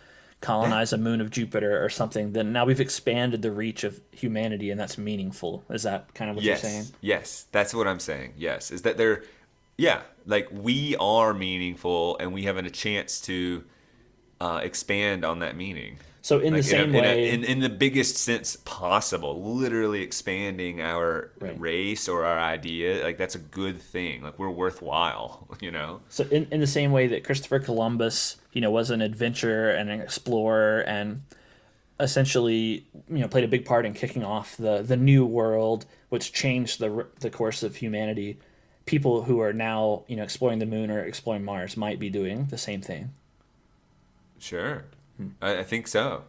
colonize a moon of Jupiter or something, then now we've expanded the reach of humanity, and that's meaningful. Is that kind of what you're saying? Yes, that's what I'm saying. Yes, is that they're, like we are meaningful, and we have a chance to expand on that meaning. So in the same way, in the biggest sense possible, literally expanding our race or our idea, like that's a good thing. Like we're worthwhile, So in the same way that Christopher Columbus, was an adventurer and an explorer, and essentially, played a big part in kicking off the New World, which changed the course of humanity. People who are now, exploring the moon or exploring Mars might be doing the same thing. Sure. I think so,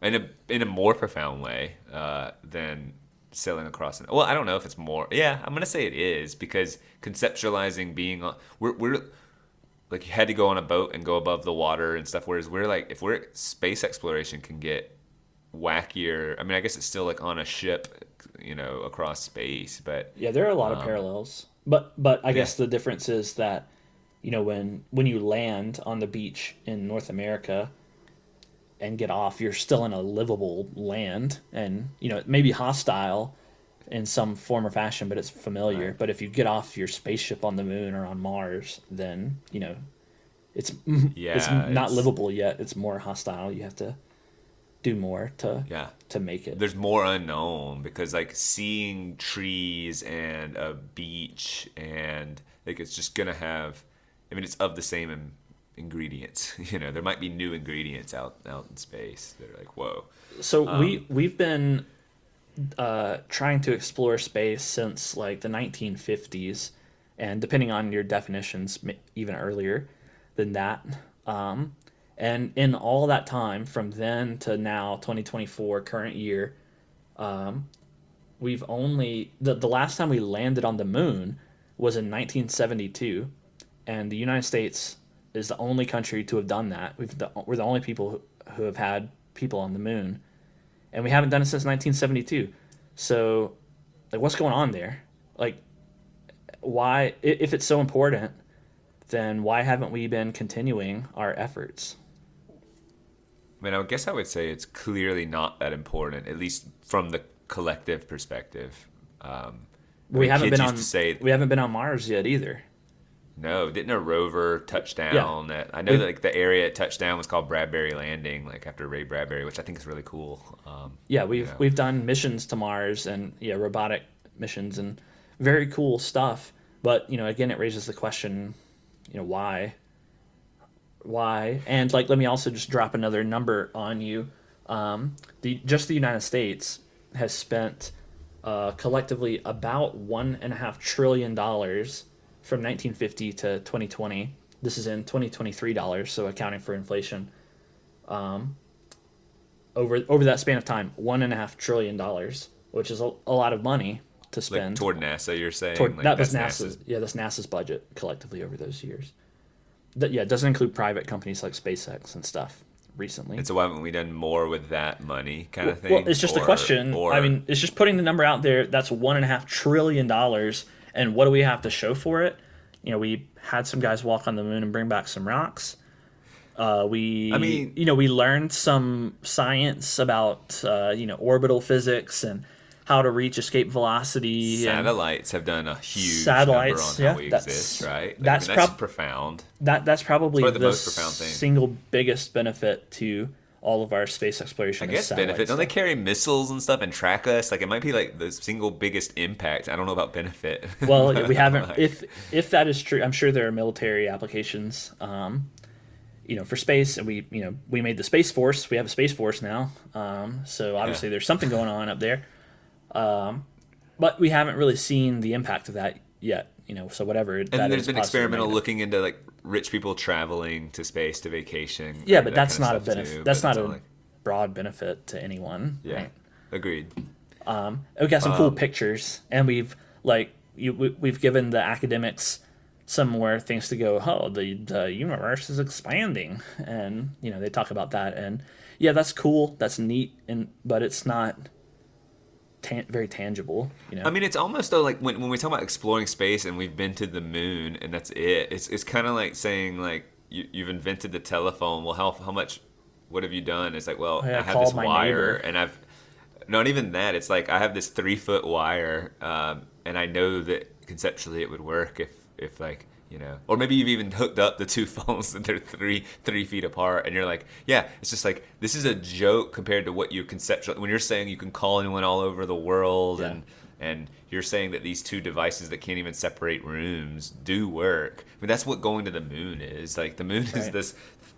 in a more profound way than sailing across. Well, I don't know if it's more. Yeah, I'm gonna say it is, because conceptualizing being on, like you had to go on a boat and go above the water and stuff. Whereas we're like, if we're space exploration can get wackier. I mean, I guess it's still like on a ship, across space, but Yeah, there are a lot of parallels. But I guess the difference is that, when you land on the beach in North America and get off, you're still in a livable land, and it may be hostile in some form or fashion, but it's familiar. Right. But if you get off your spaceship on the moon or on Mars, then it's not livable yet. It's more hostile. You have to do more to make it. There's more unknown because like seeing trees and a beach and like it's just gonna have. I mean, it's of the same ingredients. There might be new ingredients out in space. They're like, whoa. So we've been trying to explore space since like the 1950s, and depending on your definitions, even earlier than that. And in all that time, from then to now, 2024, current year, we've only the last time we landed on the moon was in 1972, and the United States is the only country to have done that. We're the only people who have had people on the moon, and we haven't done it since 1972. So, like, what's going on there? Like, why, if it's so important, then why haven't we been continuing our efforts? I mean, I guess I would say it's clearly not that important, at least from the collective perspective. We haven't been on Mars yet either. No, didn't a rover touch down? I know that like the area it touched down was called Bradbury Landing, like after Ray Bradbury, which I think is really cool. We've done missions to Mars and robotic missions and very cool stuff. But again, it raises the question, why? And like, let me also just drop another number on you. The United States has spent collectively about $1.5 trillion from 1950 to 2020. This is in 2023 dollars, so accounting for inflation. Over that span of time, $1.5 trillion, which is a lot of money to spend. Like toward NASA, you're saying? That was NASA's. Yeah, that's NASA's budget collectively over those years. It doesn't include private companies like SpaceX and stuff recently. And so why haven't we done more with that money kind of thing? Well, it's just a question. I mean, it's just putting the number out there. That's $1.5 trillion. And what do we have to show for it? We had some guys walk on the moon and bring back some rocks. We learned some science about, orbital physics and how to reach escape velocity. Satellites have done a huge number on how we exist, right? That's profound. That's probably the most profound thing. Single biggest benefit to all of our space exploration. I guess benefit. Don't they carry missiles and stuff and track us? Like it might be like the single biggest impact. I don't know about benefit. Well, we haven't. If that is true, I'm sure there are military applications. For space, and we made the Space Force. We have a Space Force now. So obviously there's something going on up there. But we haven't really seen the impact of that yet. So whatever. And then there's been experimental looking into like rich people traveling to space to vacation. Yeah, but that's not a benefit. That's not a broad benefit to anyone. Yeah, right? Agreed. We got some cool pictures, and we've given the academics some more things to go. Oh, the universe is expanding, and they talk about that, and yeah, that's cool, that's neat, but it's not very tangible. I mean, it's almost though like when we talk about exploring space and we've been to the moon and that's it. It's kind of like saying like you've invented the telephone. Well, how much? What have you done? It's like, well, I have this wire, and I've not even that. It's like I have this 3-foot wire, and I know that conceptually it would work if like. Or maybe you've even hooked up the two phones that they're three feet apart, and you're like, yeah, it's just like this is a joke compared to what you conceptual. When you're saying you can call anyone all over the world, and you're saying that these two devices that can't even separate rooms do work. I mean, that's what going to the moon is. Like the moon is this.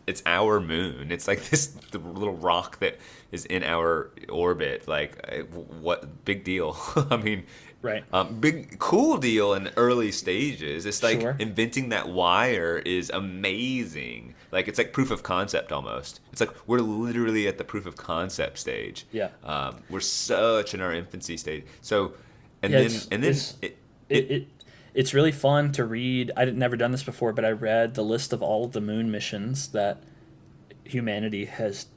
It's our moon. It's like the little rock that is in our orbit. Like, what big deal? I mean. Right. Big cool deal in early stages. It's like inventing that wire is amazing. Like it's like proof of concept almost. It's like we're literally at the proof of concept stage. Yeah. We're such in our infancy stage. So, it's really fun to read. I'd never done this before, but I read the list of all of the moon missions that humanity has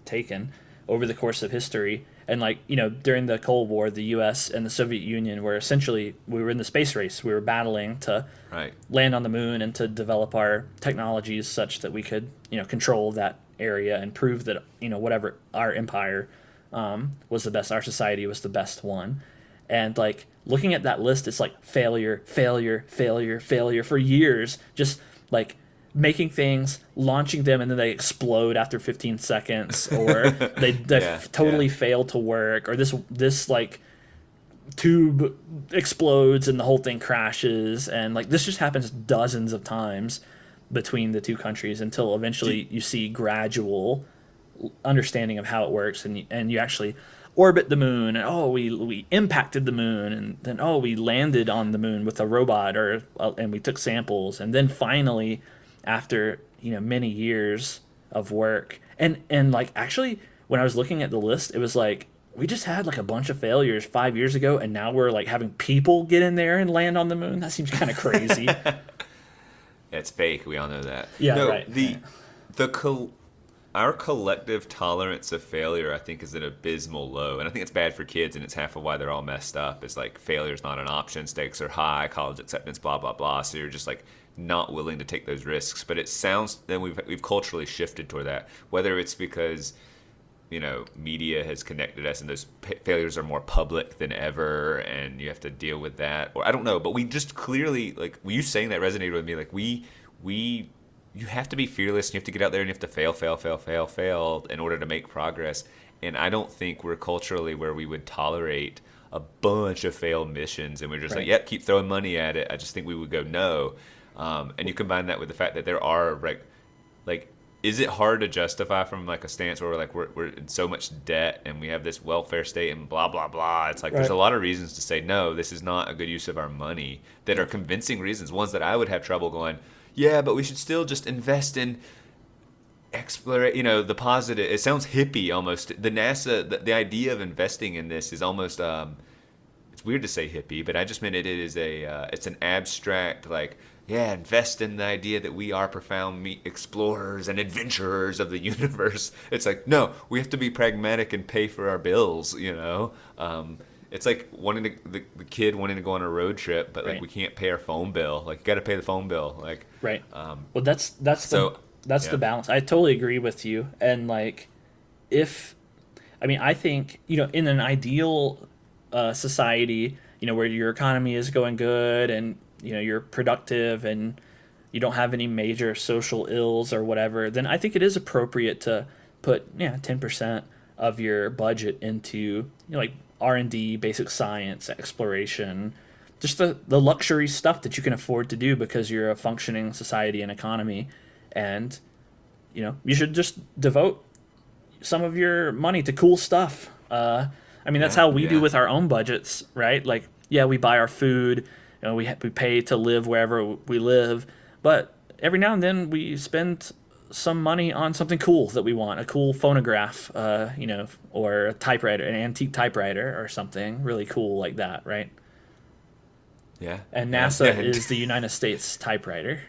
taken over the course of history. And like, during the Cold War, the US and the Soviet Union were essentially, we were in the space race. We were battling to Right. land on the moon and to develop our technologies such that we could, control that area and prove that, whatever our empire was the best, our society was the best one. And like looking at that list, it's like failure, failure, failure, failure for years, just like making things, launching them, and then they explode after 15 seconds, or they totally fail to work, or this like tube explodes and the whole thing crashes, and like this just happens dozens of times between the two countries until eventually you see gradual understanding of how it works, and you actually orbit the moon, and we impacted the moon, and then we landed on the moon with a robot, and we took samples, and then finally, after many years of work, and like actually when I was looking at the list, it was like we just had like a bunch of failures 5 years ago, and now we're like having people get in there and land on the moon. That seems kind of crazy. It's fake. We all know that. Yeah, no, right. Our collective tolerance of failure, I think, is an abysmal low, and I think it's bad for kids, and it's half of why they're all messed up. Is like failure's not an option, stakes are high, college acceptance, blah blah blah. So you're just like not willing to take those risks. But it sounds then we've culturally shifted toward that. Whether it's because media has connected us, and those failures are more public than ever, and you have to deal with that, or I don't know. But we just clearly, like, you saying that resonated with me. Like you have to be fearless, and you have to get out there, and you have to fail in order to make progress. And I don't think we're culturally where we would tolerate a bunch of failed missions, and we're just like, yep, keep throwing money at it. I just think we would go no. And you combine that with the fact that there are like, is it hard to justify from like a stance where we're in so much debt and we have this welfare state and blah blah blah? It's like there's a lot of reasons to say no, this is not a good use of our money, that are convincing reasons, ones that I would have trouble going, yeah, but we should still just invest in exploration, the positive. It sounds hippie almost. The NASA, the idea of investing in this is almost it's weird to say hippie, but I just meant it is it's an abstract, like, yeah, invest in the idea that we are profound explorers and adventurers of the universe. It's like, no, we have to be pragmatic and pay for our bills, It's like wanting the kid wanting to go on a road trip, but like we can't pay our phone bill. Like, you got to pay the phone bill. Like, right. Well, that's the balance. I totally agree with you. And like, I think in an ideal society, where your economy is going good and you're productive and you don't have any major social ills or whatever, then I think it is appropriate to put 10% of your budget into like R&D, basic science, exploration, just the luxury stuff that you can afford to do because you're a functioning society and economy. And you should just devote some of your money to cool stuff. That's how we do with our own budgets, right? Like, we buy our food, we pay to live wherever we live, but every now and then we spend some money on something cool that we want, a cool phonograph, or a typewriter, an antique typewriter or something really cool like that, right? Yeah. And NASA is the United States typewriter.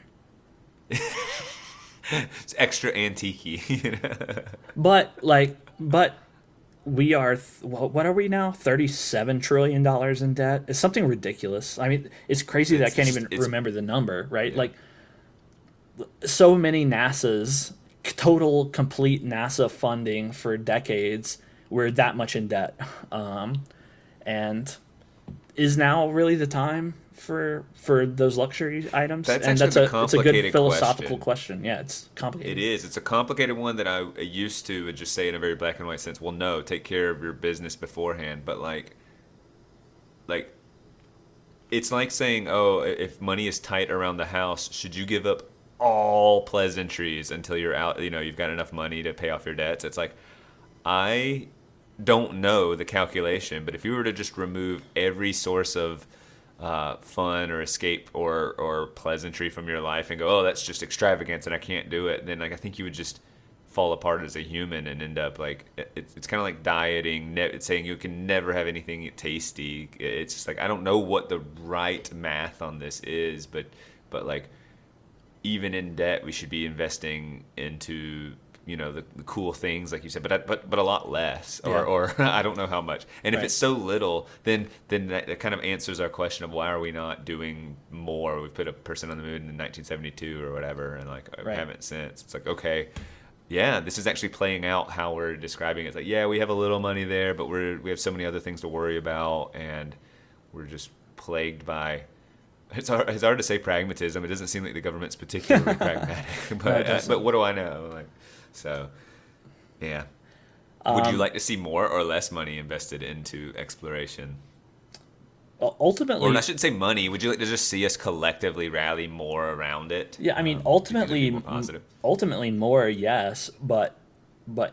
It's extra antique-y. But we are, what are we now? $37 trillion in debt? It's something ridiculous. I mean, it's crazy that I can't even remember the number, right? Yeah. Like, so many total complete NASA funding for decades, we're that much in debt. And is now really the time for those luxury items? It's a good philosophical question. Yeah, it's complicated. It is. It's a complicated one that I used to just say in a very black and white sense. Well, no, take care of your business beforehand. But like it's like saying, oh, if money is tight around the house, should you give up all pleasantries until you're out? You've got enough money to pay off your debts. It's like, I don't know the calculation, but if you were to just remove every source of fun or escape or pleasantry from your life and go, oh, that's just extravagance and I can't do it, then like I think you would just fall apart as a human and end up like it's kind of like dieting. It's saying you can never have anything tasty. It's just like I don't know what the right math on this is, but like even in debt, we should be investing into the cool things like you said, but a lot less, or I don't know how much. And if it's so little, then that kind of answers our question of why are we not doing more? We put a person on the moon in 1972 or whatever, and like we haven't since. It's like, okay, yeah, this is actually playing out how we're describing it. It's like, yeah, we have a little money there, but we have so many other things to worry about, and we're just plagued by. It's hard to say pragmatism. It doesn't seem like the government's particularly pragmatic, but what do I know? Like, so, yeah. Would you like to see more or less money invested into exploration? Ultimately, or I shouldn't say money. Would you like to just see us collectively rally more around it? Yeah, I mean, ultimately more, yes, but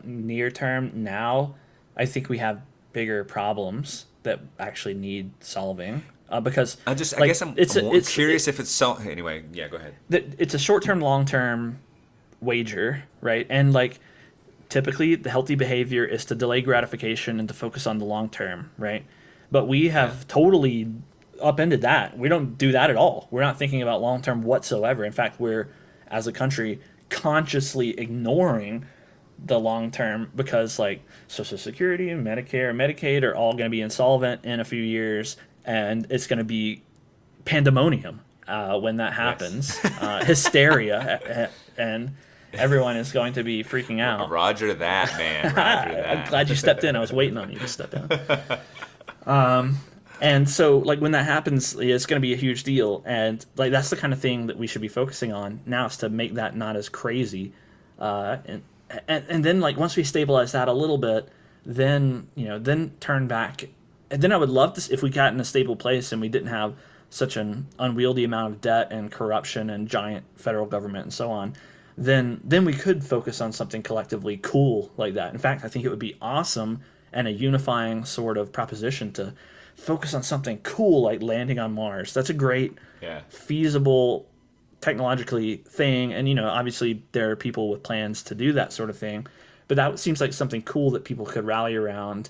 near term now, I think we have bigger problems that actually need solving. Because I guess I'm curious if it's so. Anyway, yeah, go ahead. It's a short-term, long-term wager, right? And like typically, the healthy behavior is to delay gratification and to focus on the long term, right? But we have totally upended that. We don't do that at all. We're not thinking about long term whatsoever. In fact, we're as a country consciously ignoring the long term because like Social Security, Medicare, Medicaid are all going to be insolvent in a few years. And it's going to be pandemonium when that happens. Hysteria, and everyone is going to be freaking out. Roger that, man. Roger that. I'm glad you stepped in. I was waiting on you to step in. And so, like, when that happens, it's going to be a huge deal. And, like, that's the kind of thing that we should be focusing on now is to make that not as crazy. And then, like, once we stabilize that a little bit, then, then turn back. And then I would love to, if we got in a stable place and we didn't have such an unwieldy amount of debt and corruption and giant federal government and so on, then we could focus on something collectively cool like that. In fact, I think it would be awesome and a unifying sort of proposition to focus on something cool like landing on Mars. That's a great, feasible, technologically thing. And, obviously there are people with plans to do that sort of thing. But that seems like something cool that people could rally around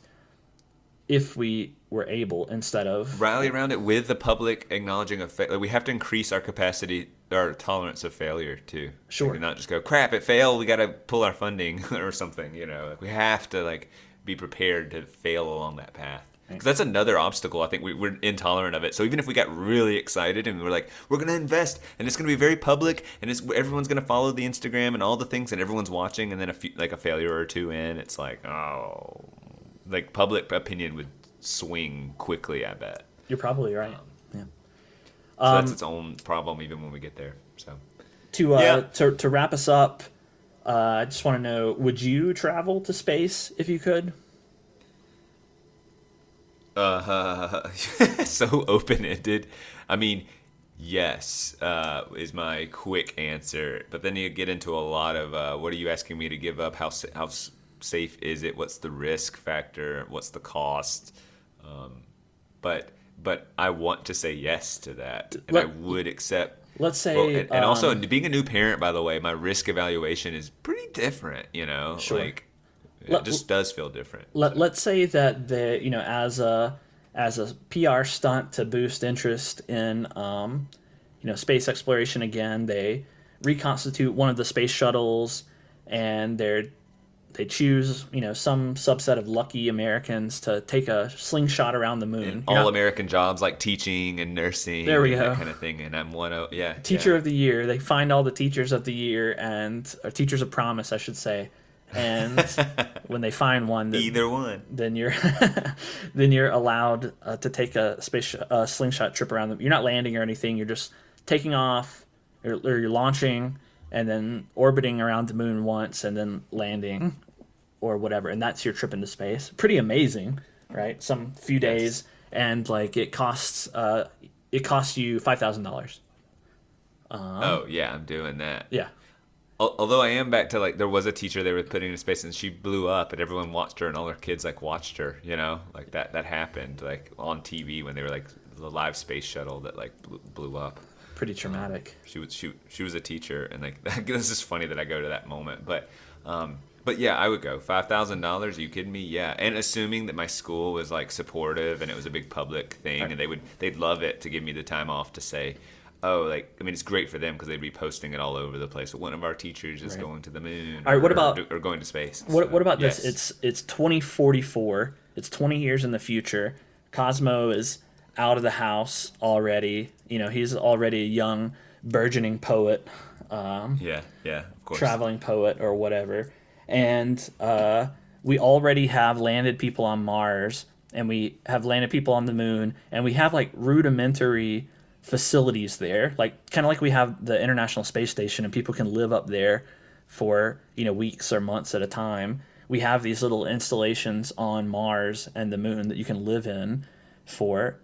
if we were able, instead of rally around it with the public acknowledging of like we have to increase our capacity, our tolerance of failure too. Sure. Like, not just go crap, it failed, we got to pull our funding or something. Like we have to like be prepared to fail along that path. Because that's another obstacle. I think we're intolerant of it. So even if we got really excited and we're like, we're going to invest and it's going to be very public and everyone's going to follow the Instagram and all the things and everyone's watching, and then a failure or two in, it's like, oh. Like public opinion would swing quickly, I bet. You're probably right. Yeah. So that's its own problem, even when we get there. So to wrap us up, I just want to know: would you travel to space if you could? So open-ended. I mean, yes, is my quick answer. But then you get into a lot of what are you asking me to give up? How safe is it? What's the risk factor? What's the cost? But I want to say yes to that, and I would accept. Let's say, and also being a new parent, by the way, my risk evaluation is pretty different. Sure. Like it just does feel different. Let's say that as a PR stunt to boost interest in space exploration again, they reconstitute one of the space shuttles, and they choose, some subset of lucky Americans to take a slingshot around the moon. All-American jobs like teaching and nursing. There we go. That kind of thing. And I'm Teacher of the year. They find all the teachers of the year or teachers of promise, I should say. And when they find one, either one, then you're allowed to take a slingshot trip around them. You're not landing or anything. You're just taking off, or you're launching and then orbiting around the moon once and then landing. Or whatever, and that's your trip into space. Pretty amazing, right? Some few days, and like it costs you $5,000. I'm doing that. Yeah. Although I am back to like there was a teacher they were putting into space and she blew up and everyone watched her and all her kids like watched her. Like that happened like on TV when they were like the live space shuttle that like blew up. Pretty traumatic. She was a teacher, and like this is funny that I go to that moment, but. But yeah, I would go $5,000. Are you kidding me? Yeah, and assuming that my school was like supportive and it was a big public thing, Right. and they'd love it to give me the time off to say, oh, like I mean, it's great for them because they'd be posting it all over the place. But one of our teachers is Right. going to the moon. All right, what about- or going to space? What about yes. this? It's 2044. It's 20 years in the future. Cosmo is out of the house already. You know, he's already a young, burgeoning poet, Yeah, of course. traveling poet or whatever. And we already have landed people on Mars, and we have landed people on the moon, and we have like rudimentary facilities there, like kind of like we have the International Space Station, and people can live up there for weeks or months at a time. We have these little installations on Mars and the moon that you can live in for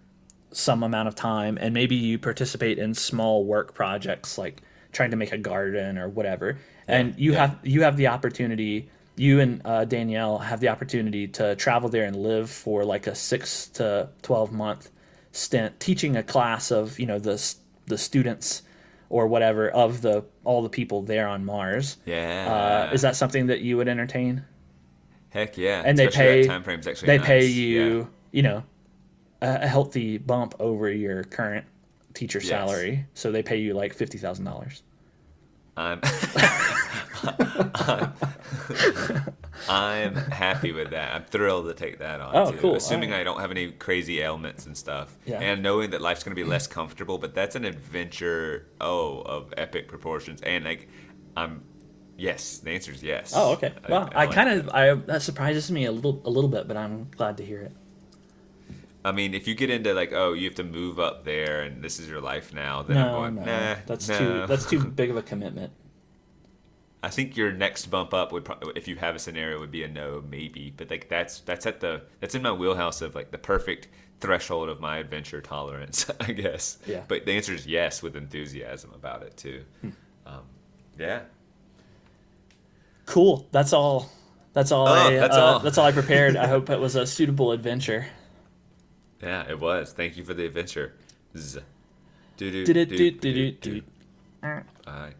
some amount of time, and maybe you participate in small work projects like trying to make a garden or whatever. And you have the opportunity. You and Danielle have the opportunity to travel there and live for like a 6 to 12 month stint, teaching a class of the students or whatever of all the people there on Mars. Yeah. Is that something that you would entertain? Heck yeah. And they Especially pay. that time frame's actually They nice. pay Yeah. you, a healthy bump over your current teacher Yes. salary. So they pay you like $50,000. I'm happy with that. I'm thrilled to take that on. Oh, too. cool. Assuming All right. I don't have any crazy ailments and stuff, Yeah. and knowing that life's going to be less comfortable. But that's an adventure, of epic proportions. And like, yes. The answer is yes. Oh, okay. Well, I like that surprises me a little bit, but I'm glad to hear it. I mean, if you get into like, oh, you have to move up there and this is your life now, then I'm going, nah, that's no. too big of a commitment. I think your next bump up would probably, if you have a scenario, would be a no, maybe. But like that's in my wheelhouse of like the perfect threshold of my adventure tolerance, I guess. Yeah. But the answer is yes, with enthusiasm about it too. Yeah. Cool. That's all. That's all. That's all. That's all I prepared. I hope it was a suitable adventure. Yeah, it was. Thank you for the adventure. Z. Did it? Bye.